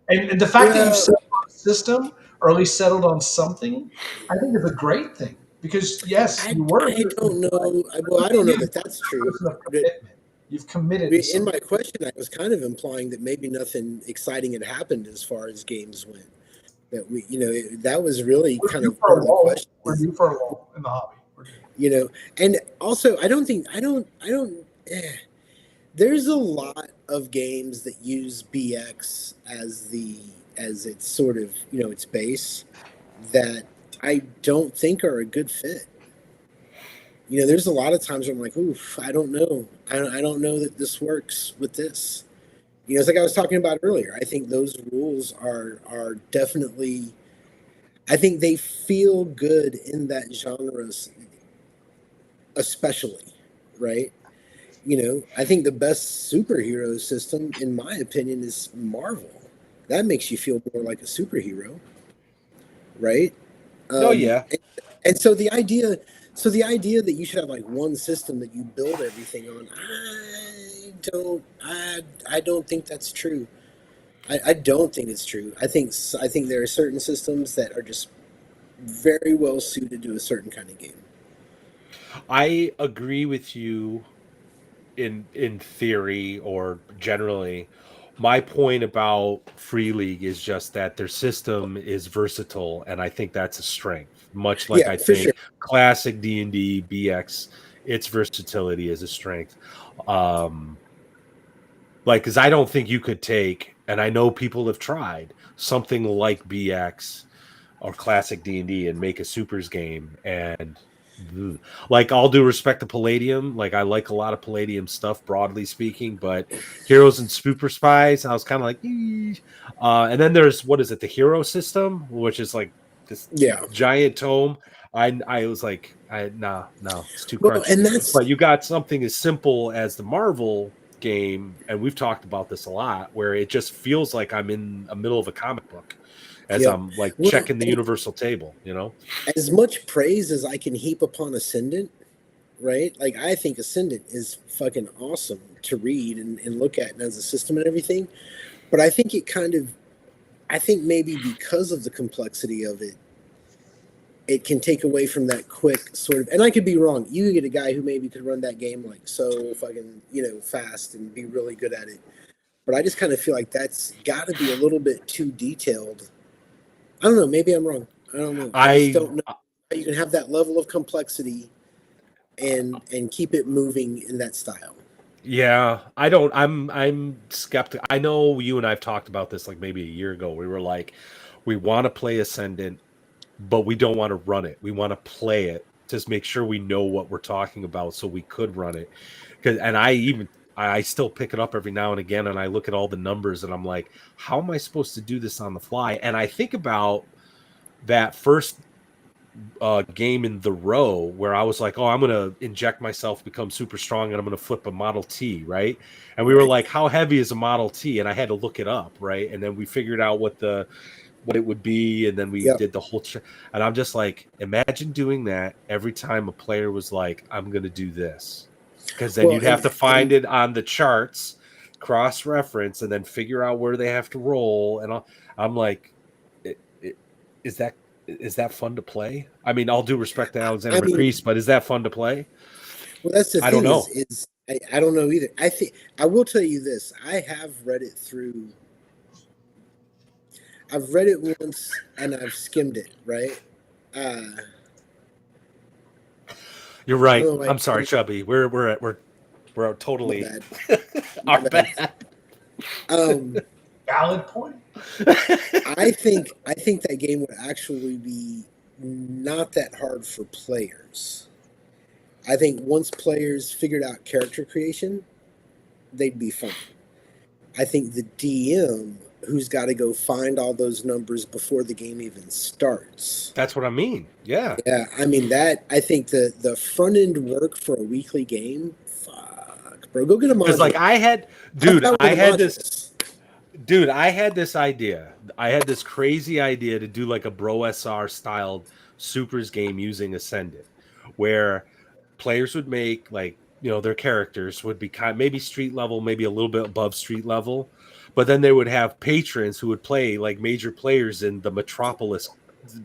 And the fact that you've settled on a system, or at least settled on something, I think is a great thing. Because yes, you were. I don't know. Well, I don't know that that's true. You've committed. In my question, I was kind of implying that maybe nothing exciting had happened as far as games went. That we, that was really kind of part of the question. We're due for a lull in the hobby. And also, I don't. There's a lot of games that use BX as its sort of its base that I don't think are a good fit. There's a lot of times where I'm like, oof, I don't know. I don't know that this works with this. It's like I was talking about earlier. I think those rules are definitely, I think they feel good in that genre, especially, right? I think the best superhero system, in my opinion, is Marvel. That makes you feel more like a superhero, right? Yeah. And so the idea that you should have like one system that you build everything on, I don't think that's true. I don't think it's true. I think there are certain systems that are just very well suited to a certain kind of game. I agree with you in theory or generally. My point about Free League is just that their system is versatile, and I think that's a strength. Much like Yeah, I for sure. think classic D&D BX, its versatility is a strength. Um, like, because I don't think you could take, and I know people have tried something like BX or classic D&D and make a supers game, and like, all due respect to Palladium, like I like a lot of Palladium stuff broadly speaking, but Heroes and Super Spies, I was kind of like and then there's, what is it, the Hero system, which is like this Yeah. giant tome. I was like, no, it's too Well, crunchy. and that's But you got something as simple as the Marvel game, and we've talked about this a lot, where it just feels like I'm in the middle of a comic book as yep. I'm like Well, checking the and universal table, you know? as much praise as I can heap upon Ascendant, right? Like I think Ascendant is fucking awesome to read and look at and as a system and everything. But I think I think maybe because of the complexity of it, it can take away from that quick sort of, and I could be wrong. You could get a guy who maybe could run that game like so fucking, fast and be really good at it. But I just kind of feel like that's got to be a little bit too detailed. I don't know. Maybe I'm wrong. I don't know. I just I don't know how you can have that level of complexity and keep it moving in that style. Yeah, I don't. I'm skeptical. I know you and I've talked about this like maybe a year ago. We were like, we want to play Ascendant, but we don't want to run it. We want to play it, just make sure we know what we're talking about, so we could run it. And I still pick it up every now and again, and I look at all the numbers, and I'm like, how am I supposed to do this on the fly? And I think about that first game in the row where I was like, oh, I'm going to inject myself, become super strong, and I'm going to flip a Model T, right? And we were Right. like, how heavy is a Model T? And I had to look it up, right? And then we figured out what it would be, and then we Yep. did the whole and I'm just like, imagine doing that every time a player was like, I'm going to do this. Because then Well, you'd have to find it on the charts, cross-reference, and then figure out where they have to roll. And I'm like, is that fun to play? I mean, all due respect to Alexander I mean, McCrease, but is that fun to play? well, that's the I don't thing know. is I don't know either. I think I will tell you this. I have read it through. I've read it once and I've skimmed it, right? Uh, You're I right. don't know. I'm sorry, Like, Chubby. We're my totally bad. our My bad. bad. Valid point. I think that game would actually be not that hard for players. I think once players figured out character creation, they'd be fine. I think the DM who's got to go find all those numbers before the game even starts. That's what I mean. Yeah. Yeah, I mean that. I think the front end work for a weekly game. Fuck, bro, go get a Because like module. Help out I with the had this modules. dude, I had this idea. I had this crazy idea to do like a Bro SR styled supers game using Ascendant, where players would make like, their characters would be maybe street level, maybe a little bit above street level, but then they would have patrons who would play like major players in the metropolis,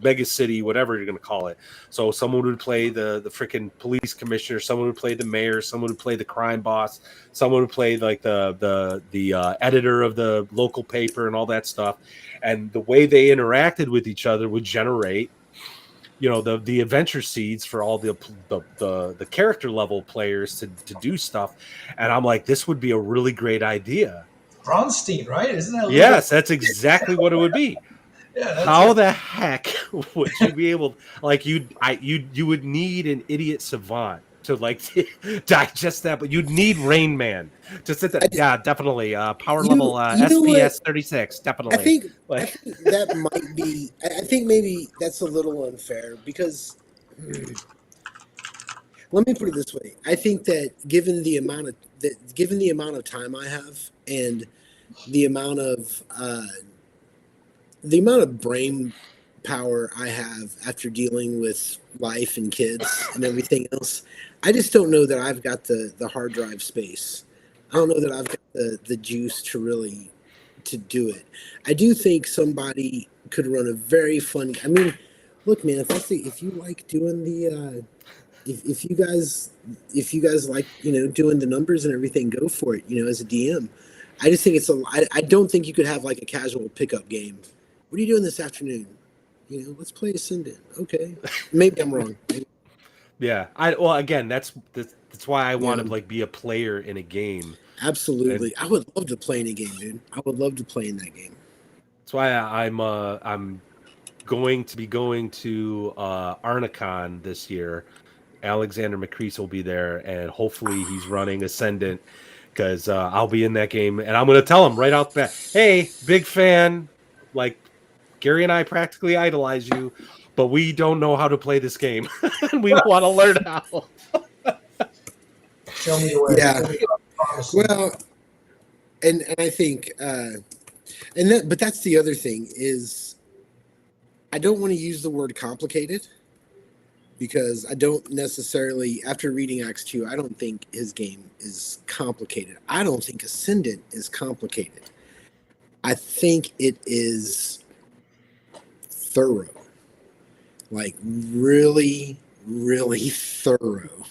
mega city, whatever you're going to call it. So someone would play the freaking police commissioner, someone would play the mayor, someone would play the crime boss, someone would play like the editor of the local paper and all that stuff. And the way they interacted with each other would generate the adventure seeds for all the character level players to do stuff. And I'm like, this would be a really great idea. Bronstein, right? Isn't that a little Yes, that's exactly what it would be. Yeah, that's How the heck would you be able, like, you would need an idiot savant to like digest that, but you'd need Rain Man to sit there. Yeah, definitely. Power level You know what? SPS 36, definitely. I think Like, that might be. I think maybe that's a little unfair because. Let me put it this way: I think that given the amount of time I have and the amount of brain power I have after dealing with life and kids and everything else, I just don't know that I've got the hard drive space. I don't know that I've got the juice to really to do it. I do think somebody could run a very fun. I mean, look, man, if you like doing the if you guys like doing the numbers and everything, go for it. As a DM, I just think I don't think you could have like a casual pickup game. What are you doing this afternoon? Let's play Ascendant. Okay, maybe I'm wrong. Yeah, well, again, that's why I want to like be a player in a game. Absolutely, I would love to play in a game, dude. I would love to play in that game. That's why I'm going to be going to Arnicon this year. Alexander McCrease will be there, and hopefully he's running Ascendant, because I'll be in that game, and I'm going to tell him right out the bat, hey, big fan, like Gary and I practically idolize you, but we don't know how to play this game, and we want to learn how. Show me the way. Yeah. Well, and I think, but that's the other thing is, I don't want to use the word complicated, because I don't necessarily, after reading Acts 2, I don't think his game is complicated. I don't think Ascendant is complicated. I think it is thorough. Like really, really thorough.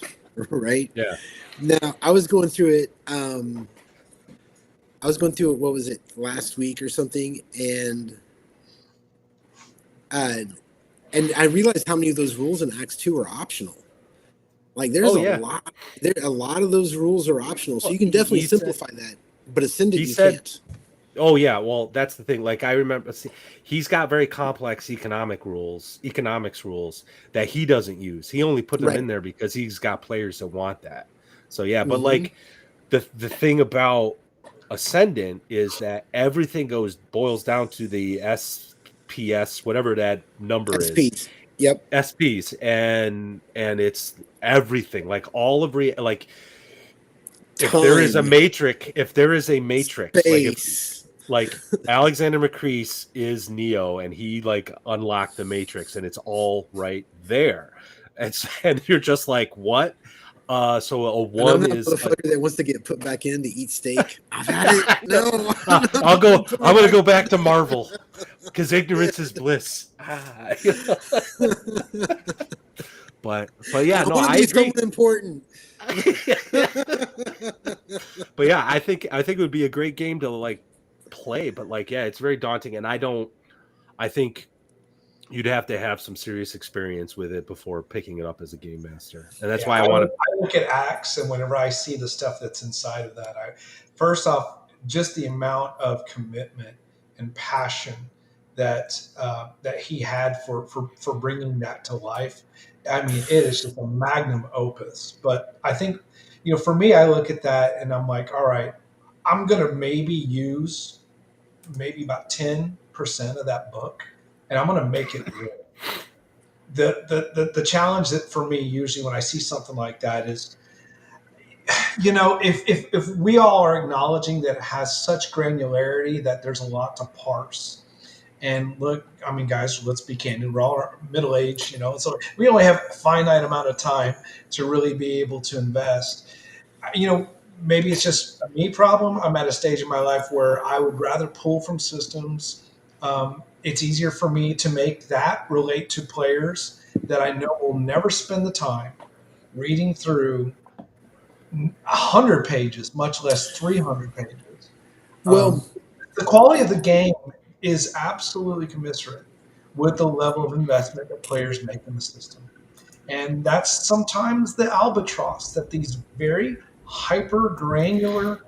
Right? Yeah. Now, I was going through it, what was it, last week or something, and I realized how many of those rules in Acts 2 are optional. Like there's a lot of those rules are optional, so you can definitely simplify that. But Ascendant, you can't. Oh yeah, well that's the thing. Like I remember, he's got very complex economics rules that he doesn't use. He only put them in there because he's got players that want that. So yeah, but like the thing about Ascendant is that everything boils down to the SPS, whatever that number is. Yep. SPs, and it's everything. Like all of like if there is a matrix, like Alexander McCrease is Neo, and he like unlocked the matrix, and it's all right there. And you're just like, what? So a one is the motherfucker that wants to get put back in to eat steak. I've had it. No, I'm gonna go back to Marvel because ignorance is bliss. But yeah, no, I agree. Important. But yeah, I think it would be a great game to like play. But like, yeah, it's very daunting, and I think you'd have to have some serious experience with it before picking it up as a game master. And that's why I look at Acts, and whenever I see the stuff that's inside of that, first off, just the amount of commitment and passion that he had for bringing that to life. I mean, it is just a magnum opus. But I think, for me, I look at that and I'm like, all right, I'm going to maybe use about 10% of that book, and I'm going to make it real. The challenge that for me, usually when I see something like that is, if we all are acknowledging that it has such granularity that there's a lot to parse. And look, I mean, guys, let's be candid. We're all middle-aged, so we only have a finite amount of time to really be able to invest. Maybe it's just a me problem. I'm at a stage in my life where I would rather pull from systems. It's easier for me to make that relate to players that I know will never spend the time reading through 100 pages, much less 300 pages. Well, the quality of the game is absolutely commensurate with the level of investment that players make in the system. And that's sometimes the albatross that these very hyper granular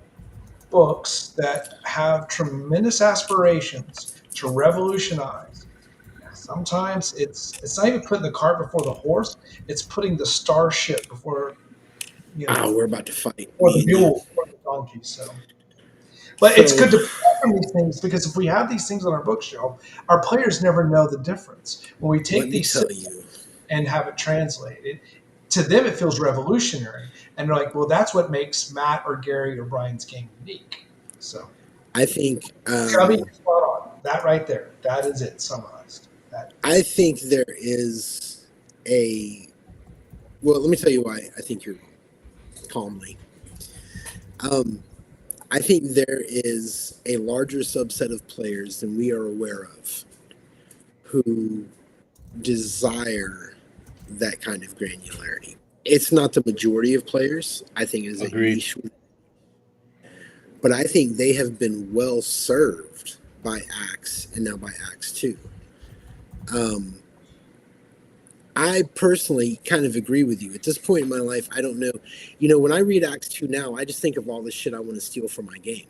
books that have tremendous aspirations to revolutionize. Sometimes it's not even putting the cart before the horse, it's putting the starship before we're about to fight. Or the mule or the donkey. But it's good to pull from these things, because if we have these things on our bookshelf, our players never know the difference. When we take these and have it translated, to them it feels revolutionary. And they're like, well, that's what makes Matt or Gary or Brian's game unique. So I think spot on. That right there. That is it summarized. I think there is let me tell you why I think you're calmly. I think there is a larger subset of players than we are aware of who desire that kind of granularity. It's not the majority of players. I think it is a Agreed. niche, but I think they have been well served by Axe and now by Axe 2. I personally kind of agree with you. At this point in my life, I don't know. You know, when I read Axe 2 now, I just think of all the shit I want to steal from my game.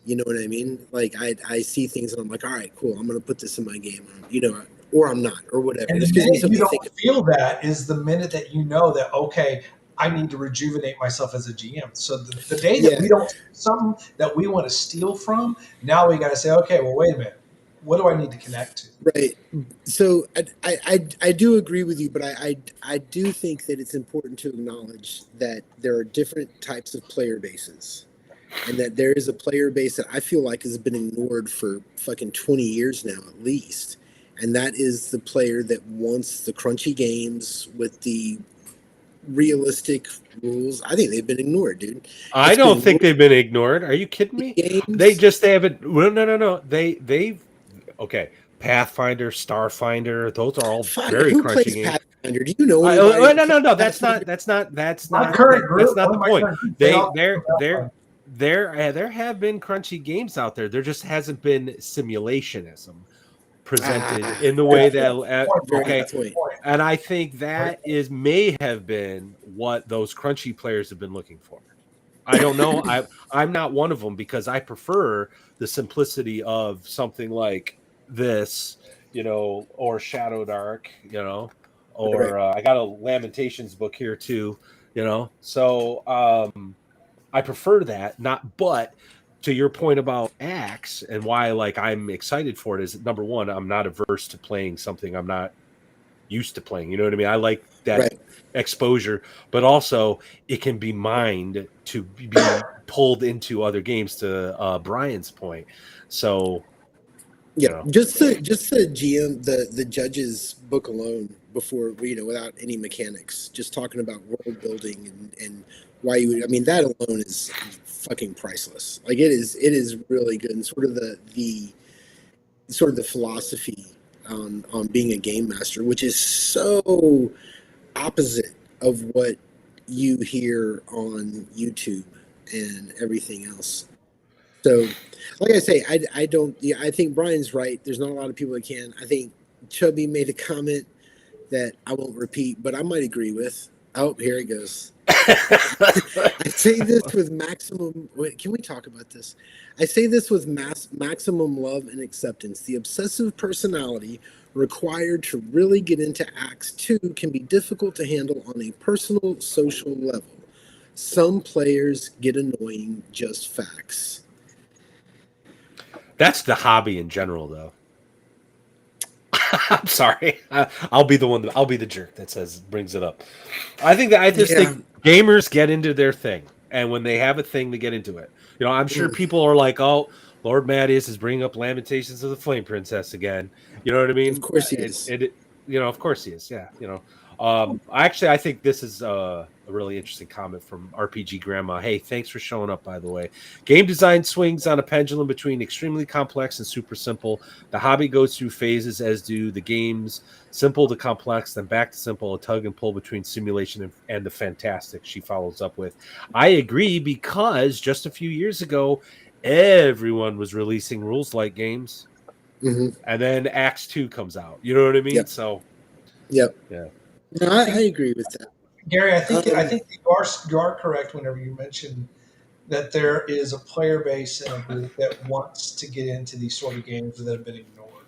You know what I mean? Like, I see things and I'm like, all right, cool, I'm going to put this in my game. You know, or I'm not, or whatever. And the minute you don't feel that is the minute that you know that, okay, I need to rejuvenate myself as a GM. So the day that we don't something that we want to steal from, now we got to say, okay, well, wait a minute. What do I need to connect to? Right. So I do agree with you, but I do think that it's important to acknowledge that there are different types of player bases, and that there is a player base that I feel like has been ignored for fucking 20 years now at least, and that is the player that wants the crunchy games with the realistic rules. I think they've been ignored, dude. I don't think they've been ignored. Are you kidding me? They haven't. Well, no. They've okay. Pathfinder, Starfinder, those are all very Who crunchy plays games. Pathfinder? Do you know anybody? No. That's not the point. There have been crunchy games out there. There just hasn't been simulationism presented in the way that okay. And I think that may have been what those crunchy players have been looking for. I don't know. I'm not one of them because I prefer the simplicity of something like this, you know, or Shadow Dark, you know, or I got a Lamentations book here too, you know. So I prefer that. But to your point about Axe and why like I'm excited for it is number one, I'm not averse to playing something I'm not used to playing. You know what I mean? I like that exposure, but also it can be mined to be pulled into other games to Brian's point. So yeah, just the GM the judge's book alone before, you know, without any mechanics, just talking about world building and why you would, I mean, that alone is fucking priceless. Like it is really good, and sort of the philosophy on being a game master, which is so opposite of what you hear on YouTube and everything else. So, like I say, I don't. Yeah, I think Brian's right. There's not a lot of people that can. I think Chubby made a comment that I won't repeat, but I might agree with. Oh, here it goes. I say this with maximum. Wait, can we talk about this? I say this with maximum love and acceptance. The obsessive personality required to really get into Acts 2 can be difficult to handle on a personal, social level. Some players get annoying, just facts. That's the hobby in general, though. I'm sorry. I'll be the one. I'll be the jerk that brings it up. I think gamers get into their thing, and when they have a thing, they get into it. You know, I'm sure people are like, "Oh, Lord Mattias is bringing up Lamentations of the Flame Princess again." You know what I mean? Of course he is. You know, of course he is. Yeah. You know, I think this is a really interesting comment from RPG Grandma. Hey, thanks for showing up, by the way. Game design swings on a pendulum between extremely complex and super simple. The hobby goes through phases, as do the games. Simple to complex, then back to simple, a tug and pull between simulation and the fantastic, she follows up with. I agree, because just a few years ago, everyone was releasing rules-like games. Mm-hmm. And then Acts 2 comes out. You know what I mean? Yep. So, yep. Yeah. No, I agree with that. Gary, I think you are correct whenever you mention that there is a player base in a group that wants to get into these sort of games that have been ignored.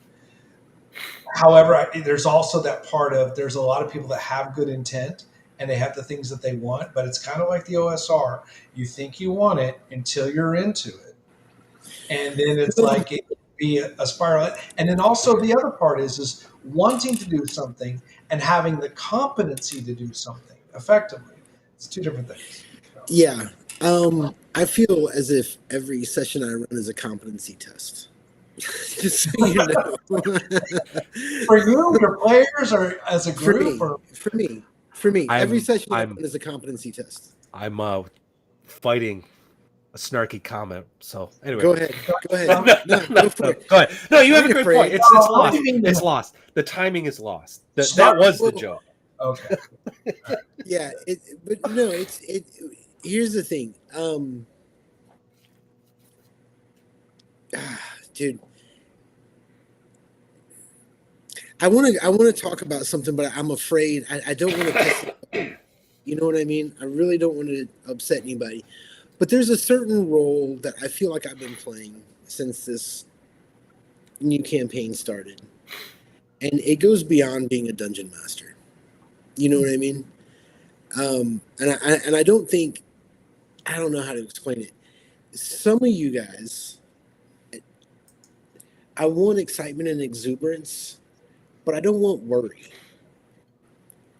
However, there's also that part of there's a lot of people that have good intent and they have the things that they want, but it's kind of like the OSR. You think you want it until you're into it. And then it's like it could be a spiral. And then also the other part is wanting to do something and having the competency to do something effectively. It's two different things. Yeah. I feel as if every session I run is a competency test. Just so you know. For you, your players, or as a group? For me, every session I run is a competency test. I'm fighting snarky comment. So anyway, Go ahead. No, go for it. Go ahead. No, you have a Ain't great afraid. point. It's No, lost. what do you mean? It's lost. The timing is lost. That Snarky. was the Well, joke. Okay. Yeah, but no, here's the thing. Dude, I want to talk about something, but I'm afraid I don't want to piss it off. You know what I mean? I really don't want to upset anybody. But there's a certain role that I feel like I've been playing since this new campaign started. And it goes beyond being a dungeon master. You know what I mean? And I don't think, I don't know how to explain it. Some of you guys, I want excitement and exuberance, but I don't want worry.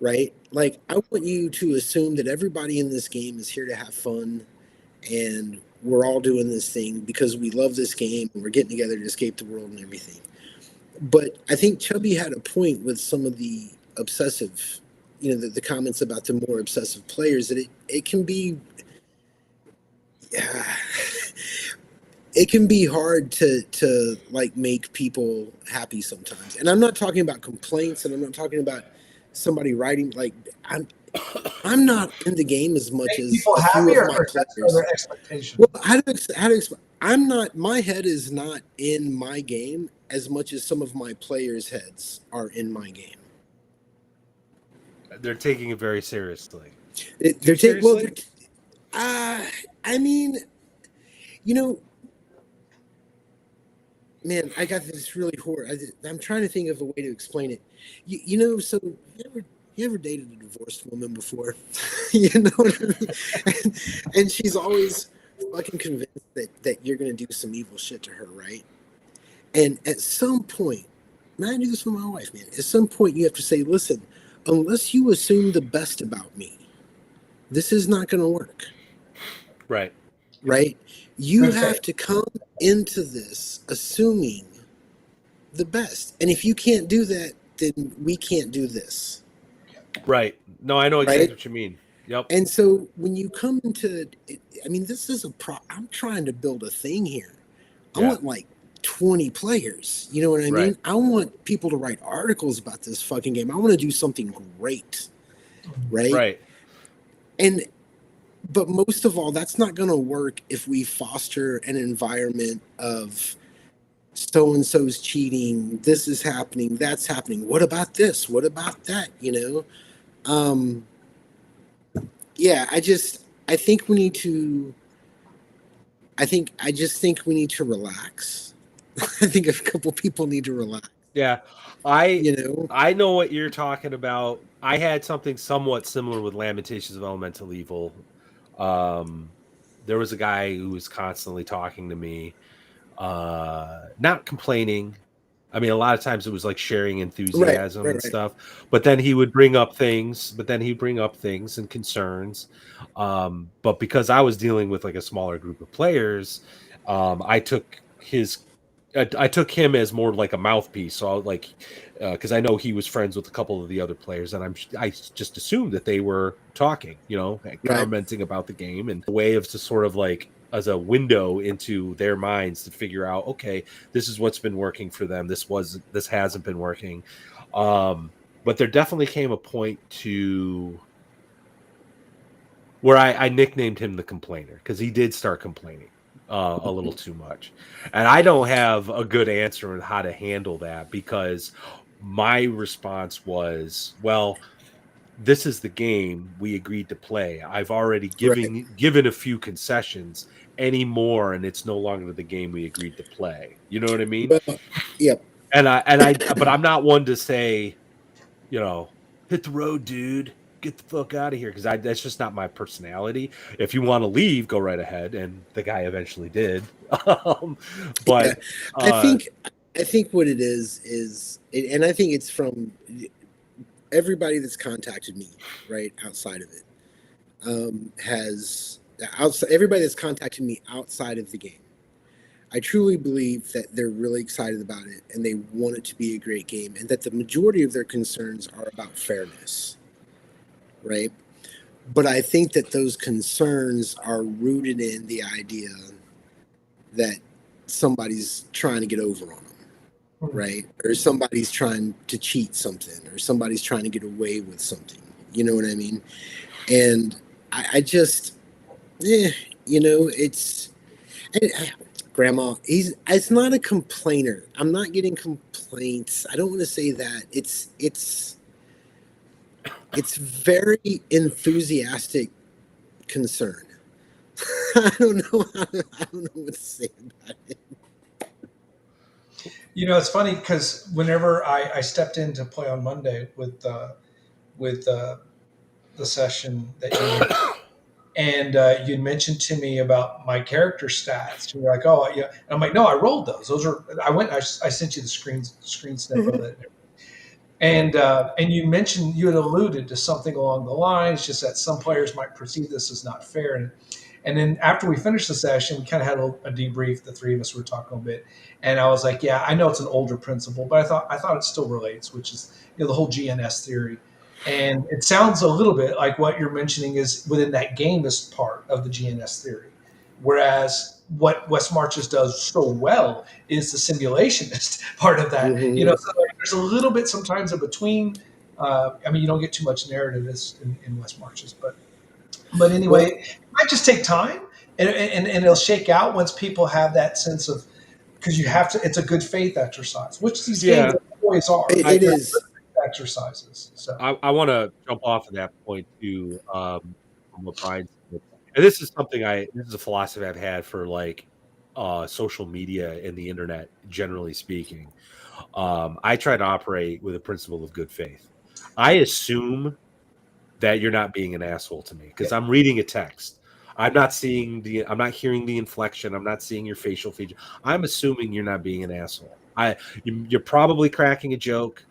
Right? Like, I want you to assume that everybody in this game is here to have fun, and we're all doing this thing because we love this game and we're getting together to escape the world and everything. But I think Chubby had a point with some of the obsessive, the comments about the more obsessive players, that it can be it can be hard to like make people happy sometimes. And I'm not talking about complaints, and I'm not talking about somebody writing like I'm not in the game as much Make as people a happy few or of my that's players. their expectation? Well, how to explain? I'm not. My head is not in my game as much as some of my players' heads are in my game. They're taking it very seriously. They're taking. Well, I mean, man, I got this really horror. I'm trying to think of a way to explain it. So you ever dated a divorced woman before? You know what I mean? And she's always fucking convinced that you're going to do some evil shit to her, right? And at some point, and I do this with my wife, man, at some point you have to say, listen, unless you assume the best about me, this is not going to work. Right. Right? You have to come into this assuming the best. And if you can't do that, then we can't do this. Right. No, I know exactly what you mean. Yep. And so when you come into it, I mean, this is I'm trying to build a thing here. I want like 20 players. You know what I mean? I want people to write articles about this fucking game. I want to do something great. Right. But most of all, that's not going to work if we foster an environment of so-and-so's cheating, this is happening, that's happening. What about this? What about that? I think we need to we need to relax. I think a couple people need to relax. Yeah. I know what you're talking about. I had something somewhat similar with Lamentations of Elemental Evil. There was a guy who was constantly talking to me, not complaining. I mean, a lot of times it was like sharing enthusiasm and stuff, but then he would bring up things, and concerns. But because I was dealing with like a smaller group of players, I took him as more like a mouthpiece. So because I know he was friends with a couple of the other players, and I just assumed that they were talking, commenting about the game, and a way of to sort of like as a window into their minds to figure out, okay, this is what's been working for them. This hasn't been working. But there definitely came a point to where I nicknamed him the complainer, because he did start complaining a little too much. And I don't have a good answer on how to handle that, because my response was, well, this is the game we agreed to play. I've already given a few concessions. Any more, and it's no longer the game we agreed to play. You know what I mean? Yep. But I'm not one to say, hit the road, dude. Get the fuck out of here, because that's just not my personality. If you want to leave, go right ahead, and the guy eventually did. But I think what it is, and I think it's from everybody that's contacted me, right, outside of it, everybody that's contacted me outside of the game. I truly believe that they're really excited about it and they want it to be a great game, and that the majority of their concerns are about fairness, right? But I think that those concerns are rooted in the idea that somebody's trying to get over on them, right? Or somebody's trying to cheat something, or somebody's trying to get away with something. You know what I mean? And I just, it's Grandma. It's not a complainer. I'm not getting complaints. I don't want to say that. It's very enthusiastic concern. I don't know what to say about it. It's funny because whenever I stepped in to play on Monday with the session that you and you'd mentioned to me about my character stats. You're like, oh, yeah. And I'm like, no, I rolled those. Those are. I sent you the screen snip of it. And you mentioned, you had alluded to something along the lines, just that some players might perceive this as not fair. And then after we finished the session, we kind of had a debrief. The three of us were talking a bit, and I was like, yeah, I know it's an older principle, but I thought it still relates, which is the whole GNS theory. And it sounds a little bit like what you're mentioning is within that gamist part of the GNS theory. Whereas what Wes Marches does so well is the simulationist part of that. Mm-hmm. So there's a little bit sometimes in between. You don't get too much narrative in Wes Marches, but anyway, it might just take time, and it'll shake out once people have that sense of, because you have to. It's a good faith exercise, which these games always are. It is exercises. So I want to jump off of that point too, from what Brian said. And this is something this is a philosophy I've had for social media and the internet, generally speaking. I try to operate with a principle of good faith. I assume that you're not being an asshole to me because I'm reading a text. I'm not hearing the inflection. I'm not seeing your facial feature. I'm assuming you're not being an asshole. You're probably cracking a joke,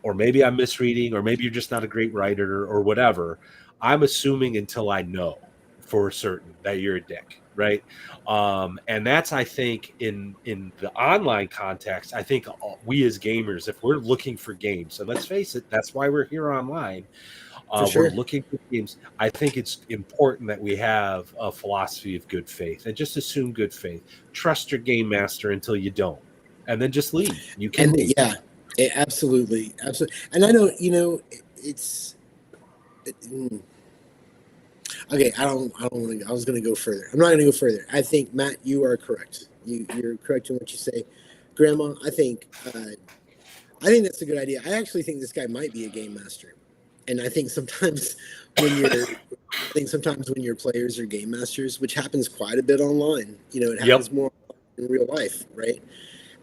or maybe I'm misreading, or maybe you're just not a great writer or whatever. I'm assuming until I know for certain that you're a dick, right? And that's, I think, in the online context, I think we as gamers, if we're looking for games, and let's face it, that's why we're here online. sure. We're looking for games. I think it's important that we have a philosophy of good faith and just assume good faith. Trust your game master until you don't, and then just leave. You can leave. Yeah, absolutely. And I know, it's okay. I don't want to. I was going to go further. I'm not going to go further. I think, Matt, you are correct. You're correct in what you say, Grandma. I think that's a good idea. I actually think this guy might be a game master. And I think sometimes when your players are game masters, which happens quite a bit online, it happens more in real life, right?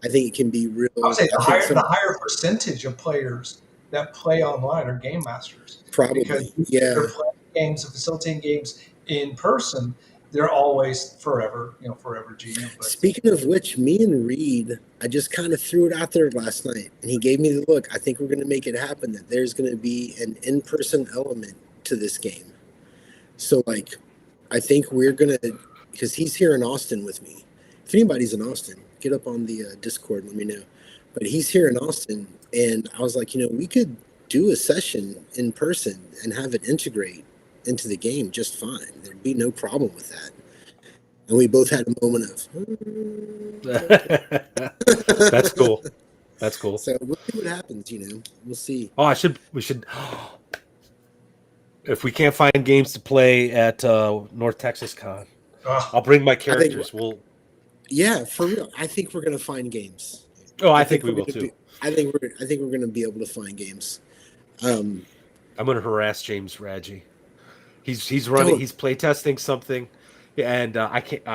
I think it can be real. I would say the higher percentage of players that play online are game masters. Probably, because they're playing games and facilitating games in person. They're always forever GM. But speaking of which, me and Reed, I just kind of threw it out there last night, and he gave me the look. I think we're going to make it happen. That there's going to be an in-person element to this game. So, I think we're going to, because he's here in Austin with me. If anybody's in Austin, get up on the Discord and let me know. But he's here in Austin, and I was like, we could do a session in person and have it integrate into the game just fine. There'd be no problem with that. And we both had a moment of that's cool. That's cool. So we'll see what happens, We'll see. Oh, we should if we can't find games to play at North Texas Con, I'll bring my characters. Yeah, for real. I think we're gonna find games. Oh, I think we will too. I think we're gonna be able to find games. I'm gonna harass James Radji. He's running. He's playtesting something, and I can't.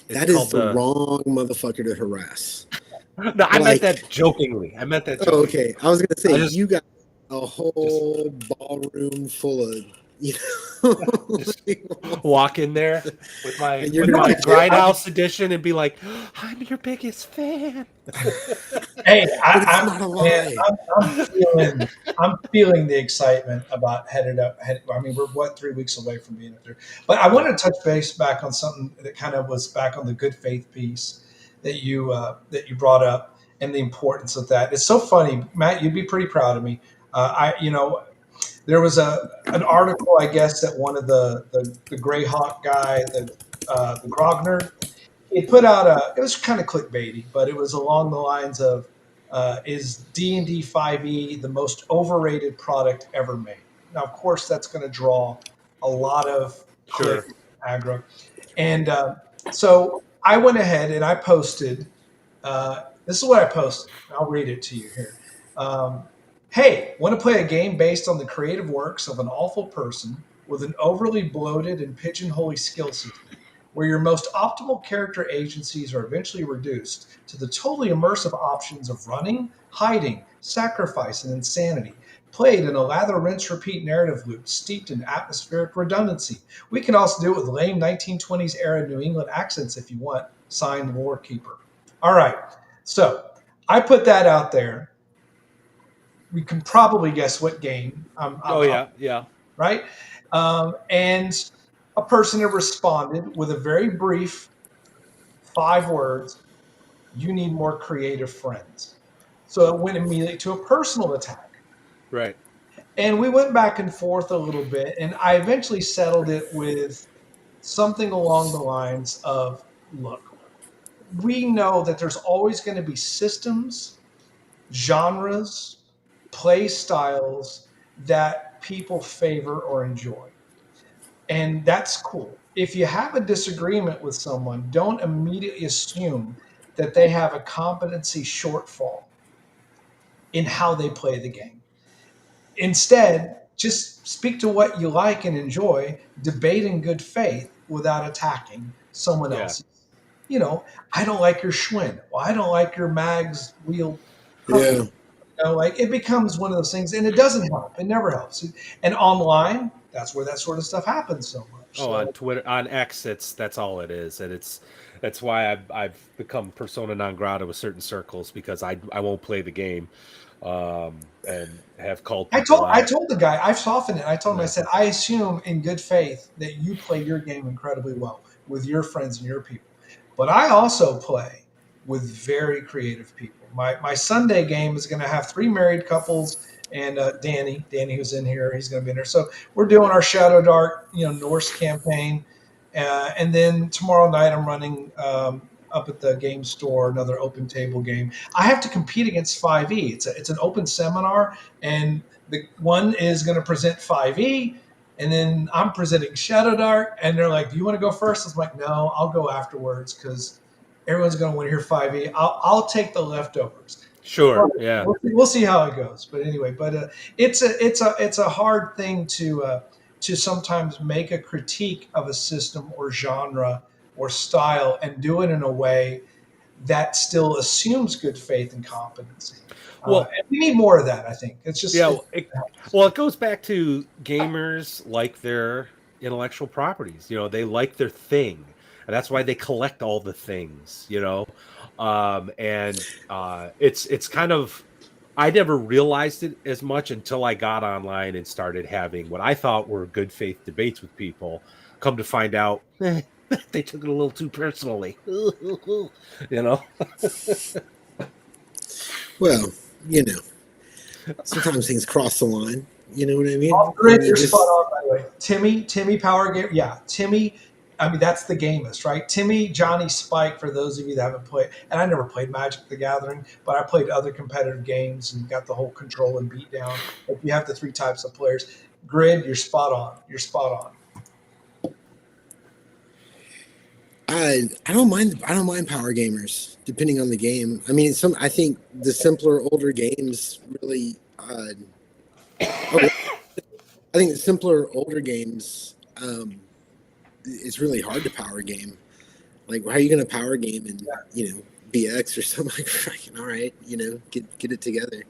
That is the wrong motherfucker to harass. No, I meant that jokingly. Oh, okay. I was gonna say you got a whole ballroom full of. Walk in there with my Grindhouse edition and be like, "I'm your biggest fan." Hey, I'm not a lie. I'm feeling the excitement about headed up. We're 3 weeks away from being up there. But I want to touch base back on something that kind of was back on the good faith piece that you brought up and the importance of that. It's so funny, Matt. You'd be pretty proud of me. there was an article, I guess, that one of the Greyhawk guy, the Grogner, he put out it was kind of clickbaity, but it was along the lines of, is D&D 5e the most overrated product ever made? Now, of course, that's going to draw a lot of click aggro. And so I went ahead and I posted, this is what I posted. I'll read it to you here. Hey, want to play a game based on the creative works of an awful person with an overly bloated and pigeonholed skill system, where your most optimal character agencies are eventually reduced to the totally immersive options of running, hiding, sacrifice, and insanity, played in a lather, rinse, repeat narrative loop steeped in atmospheric redundancy. We can also do it with lame 1920s era New England accents if you want. Signed, Lorekeeper. All right, so I put that out there. We can probably guess what game yeah. Right? And a person had responded with a very brief 5 words, you need more creative friends. So it went immediately to a personal attack. Right. And we went back and forth a little bit, and I eventually settled it with something along the lines of, look, we know that there's always going to be systems, genres, play styles that people favor or enjoy. And that's cool. If you have a disagreement with someone, don't immediately assume that they have a competency shortfall in how they play the game. Instead, just speak to what you like and enjoy, debate in good faith without attacking someone else. You know, I don't like your Schwinn. Well, I don't like your Mags wheel. Yeah. You know, like it becomes one of those things, and it doesn't help. It never helps. And online, that's where that sort of stuff happens so much. Oh, on Twitter, on X, that's all it is, and that's why I've become persona non grata with certain circles, because I won't play the game, and have called people I out. told the guy, I've softened it. I told him, I said, I assume in good faith that you play your game incredibly well with your friends and your people, but I also play with very creative people. My Sunday game is going to have 3 married couples and Danny, who's in here, he's going to be in there. So we're doing our Shadow Dark, Norse campaign, and then tomorrow night I'm running up at the game store another open table game. I have to compete against 5e. It's an open seminar, and the one is going to present 5e. And then I'm presenting Shadow Dark, and they're like, "Do you want to go first?" I was like, "No, I'll go afterwards because everyone's going to want to hear 5e. I'll take the leftovers." Sure, But yeah. we'll see how it goes. But anyway, it's a hard thing to sometimes make a critique of a system or genre or style and do it in a way that still assumes good faith and competency. Well, and we need more of that, I think. It's just it goes back to gamers like their intellectual properties. They like their thing, and that's why they collect all the things. It's kind of, I never realized it as much until I got online and started having what I thought were good faith debates with people. Come to find out, they took it a little too personally. Well, sometimes things cross the line. You know what I mean? Grid, you're spot on, by the way. Timmy Power Game. Yeah, Timmy. I mean, that's the gamist, right? Timmy, Johnny, Spike, for those of you that haven't played. And I never played Magic the Gathering, but I played other competitive games and got the whole control and beat down. If you have the 3 types of players. Grid, you're spot on. You're spot on. I don't mind power gamers depending on the game. I mean, I think the simpler older games really I think the simpler older games it's really hard to power game. Like, how are you going to power game and BX or something like freaking all right, get it together.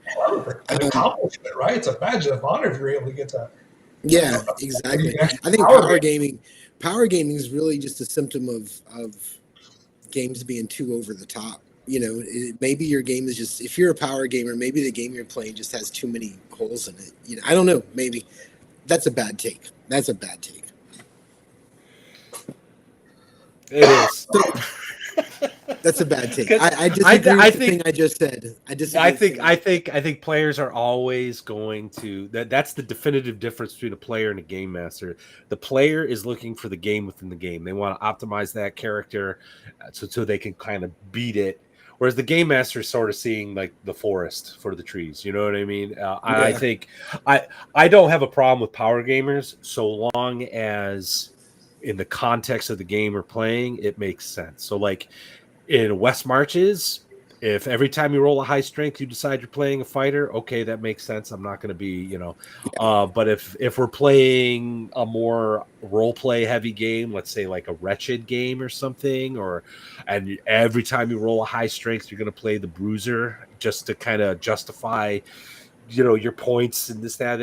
An accomplishment, right? It's a badge of honor if you're able to get to. Yeah, exactly. I think power gaming is really just a symptom of games being too over the top. Maybe your game is just, if you're a power gamer, maybe the game you're playing just has too many holes in it. I don't know. Maybe that's a bad take. It is. That's a bad take. I disagree with the thing I just said. I think players are always going to that's the definitive difference between a player and a game master. The player is looking for the game within the game. They want to optimize that character so they can kind of beat it. Whereas the game master is sort of seeing like the forest for the trees. You know what I mean? I think I don't have a problem with power gamers so long as in the context of the game we're playing, it makes sense. So like in West Marches, if every time you roll a high strength, you decide you're playing a fighter, okay, that makes sense. I'm not going to be, but if we're playing a more role play heavy game, let's say like a wretched game or something, and every time you roll a high strength, you're going to play the bruiser just to kind of justify, your points and this, that,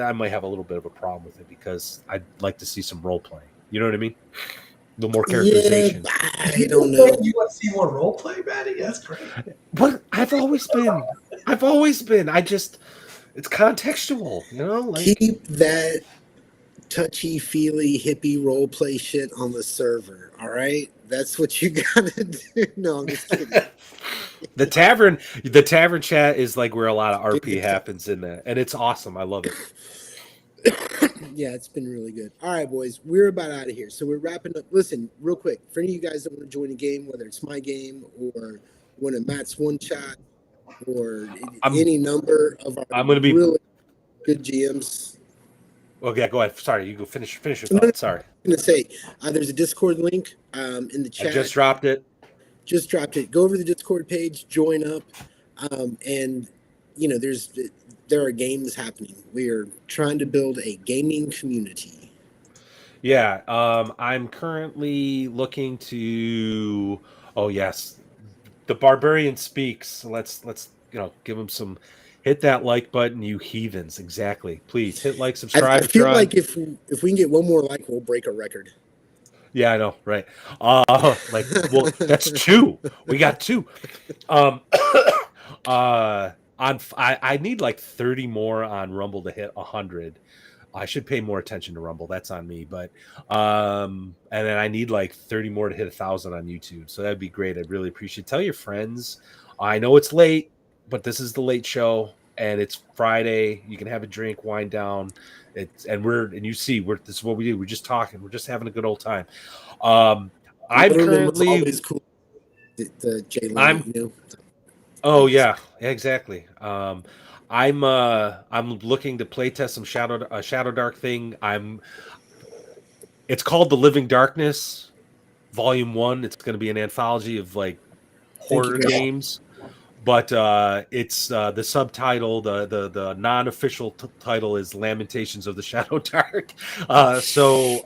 I might have a little bit of a problem with it because I'd like to see some role playing. You know what I mean? A little more characterization. Yeah, I don't know. You want to see more role play, Maddie? That's great. But I've always been. It's contextual, Keep that touchy-feely hippie role play shit on the server, all right? That's what you gotta do. No, I'm just kidding. The tavern chat is like where a lot of RP happens in that, and it's awesome. I love it. Yeah, it's been really good. All right, boys, we're about out of here. So we're wrapping up. Listen, real quick, for any of you guys that want to join a game, whether it's my game or one of Matt's one shot or any number of our really good GMs. Okay, go ahead. Sorry, you go finish your thought. Sorry. I'm going to say there's a Discord link in the chat. I just dropped it. Go over to the Discord page, join up, and there are games happening. We are trying to build a gaming community. Yeah, I'm currently looking to. Oh yes, the Barbarian Speaks. Let's give them some. Hit that like button, you heathens! Exactly. Please hit like, subscribe. I feel like if we can get one more like, we'll break a record. Yeah, I know, right? That's 2. We got 2. I need like 30 more on Rumble to hit 100. I should pay more attention to Rumble. That's on me. But and then I need like 30 more to hit 1,000 on YouTube. So that'd be great. I'd really appreciate it. Tell your friends. I know it's late, but this is the late show and it's Friday. You can have a drink, wind down. This is what we do. We're just talking. We're just having a good old time. I'm currently always cool. The J-Line, Oh yeah, exactly. I'm looking to playtest some Shadow Dark thing. It's called The Living Darkness, Volume 1. It's going to be an anthology of like horror games, but it's the subtitle, the non-official title is Lamentations of the Shadow Dark. So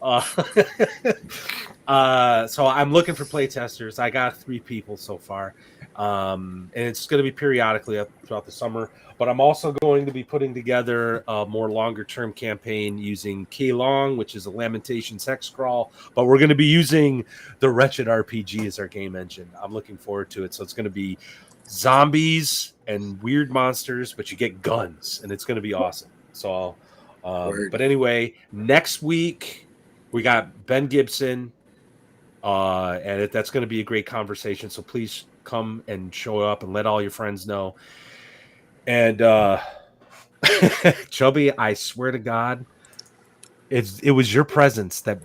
I'm looking for playtesters. I got 3 people so far. And it's going to be periodically throughout the summer, but I'm also going to be putting together a more longer term campaign using Keylong, which is a Lamentations hex crawl, but we're going to be using the Wretched RPG as our game engine. I'm looking forward to it. So it's going to be zombies and weird monsters, but you get guns and it's going to be awesome. So, but anyway, next week we got Ben Gibson, and that's going to be a great conversation. So please come and show up and let all your friends know. And Chubby, I swear to God, it was your presence that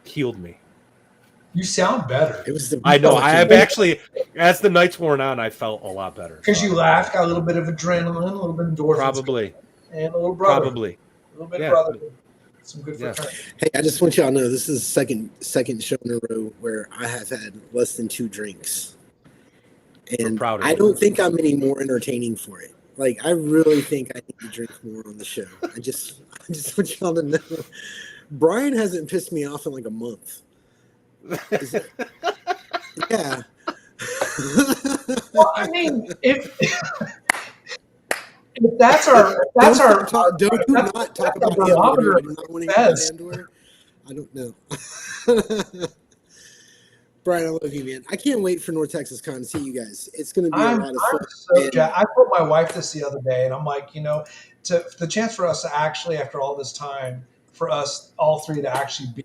healed me. You sound better. I know. I have actually, as the nights worn on, I felt a lot better. Because you laughed, got a little bit of adrenaline, a little bit of endorphins. Probably. And a little brother. Probably. A little bit of brotherhood. Some good for Hey, I just want y'all to know this is the second show in a row where I have had less than 2 drinks. And I don't think I'm any more entertaining for it. Like, I really think I need to drink more on the show. I just want y'all to know. Brian hasn't pissed me off in like a month. Yeah. Well, I mean, if that's our don't talk about barometer. I don't know. Brian, I love you, man. I can't wait for North Texas Con to see you guys. It's going to be a lot of fun. I told my wife this the other day, and I'm like, the chance for us to actually, after all this time, for us all 3 to actually be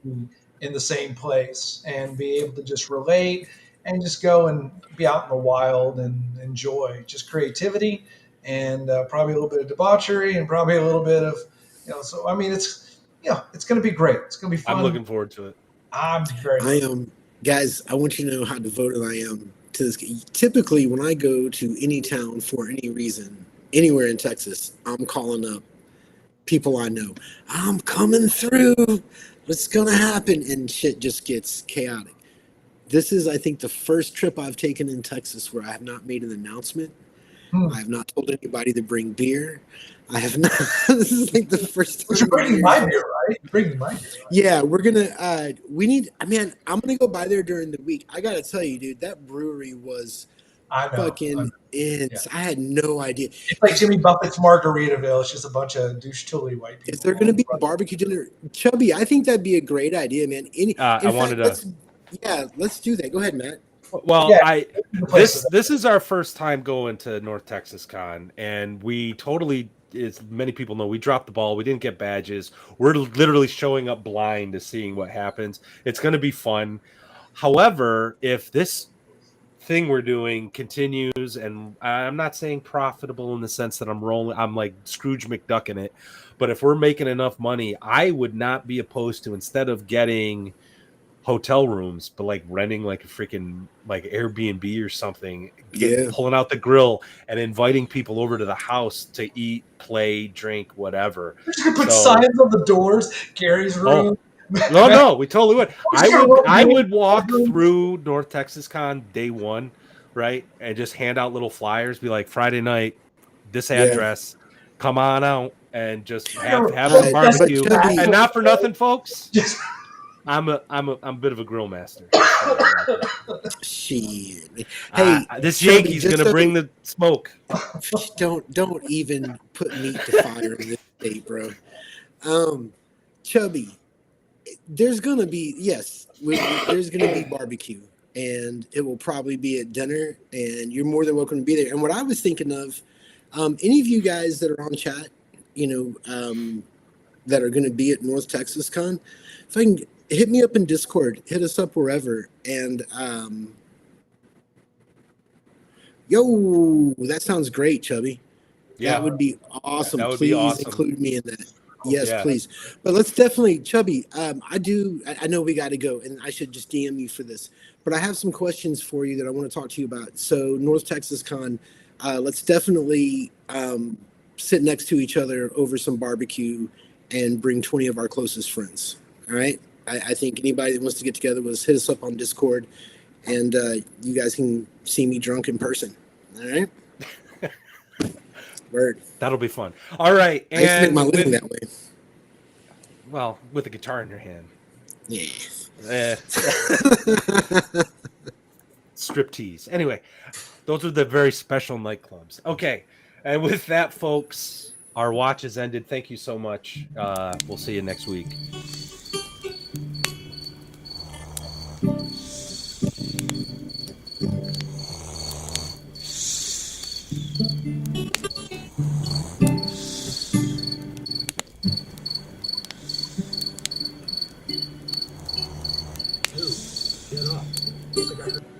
in the same place and be able to just relate and just go and be out in the wild and enjoy just creativity and probably a little bit of debauchery and probably a little bit of, so I mean, it's going to be great. It's going to be fun. I'm looking forward to it. I'm very. I am, guys. I want you to know how devoted I am to this. Typically, when I go to any town for any reason, anywhere in Texas, I'm calling up people I know. I'm coming through. What's gonna happen? And shit just gets chaotic. This is, I think, the first trip I've taken in Texas where I have not made an announcement. I have not told anybody to bring beer. I have not. This is like the first time. But you're bringing my beer, right? You're bringing my beer. Right? Yeah, we're gonna. We need. Man, I'm gonna go by there during the week. I gotta tell you, dude, that brewery was fucking intense. Yeah. I had no idea. It's like Jimmy Buffett's Margaritaville. It's just a bunch of douche tooly white people. Is there gonna be a barbecue dinner, Chubby? I think that'd be a great idea, man. Let's do that. Go ahead, Matt. Well, this is our first time going to North Texas Con, and we totally, as many people know, we dropped the ball. We didn't get badges. We're literally showing up blind to seeing what happens. It's going to be fun. However, if this thing we're doing continues, and I'm not saying profitable in the sense that I'm like Scrooge McDuck in it, but if we're making enough money, I would not be opposed to, instead of getting hotel rooms, but like renting like a freaking like Airbnb or something, pulling out the grill and inviting people over to the house to eat, play, drink, whatever. We're just gonna put signs on the doors, Gary's room. No, we totally would. I would walk through North Texas Con day one, right, and just hand out little flyers, be like, Friday night, this address, come on out, and just have a barbecue. And not for nothing, folks. I'm a bit of a grill master. Shit. Hey, this Yankee's gonna bring the smoke. Don't even put meat to fire in this state, bro. Chubby, there's gonna be there's gonna be barbecue, and it will probably be at dinner, and you're more than welcome to be there. And what I was thinking of, any of you guys that are on chat, that are gonna be at North Texas Con, if I can. Hit me up in Discord. Hit us up wherever. And, that sounds great, Chubby. Yeah. That would be awesome. That would please be awesome. Include me in that. Yes, please. But let's definitely, Chubby, I know we got to go, and I should just DM you for this. But I have some questions for you that I want to talk to you about. So North Texas Con, let's definitely sit next to each other over some barbecue and bring 20 of our closest friends. All right? I think anybody that wants to get together with us, hit us up on Discord, and you guys can see me drunk in person. All right? Word. That'll be fun. All right. I used to make my living that way. Well, with a guitar in your hand. Yeah. Striptease. Anyway, those are the very special nightclubs. Okay. And with that, folks, our watch has ended. Thank you so much. We'll see you next week. Get up.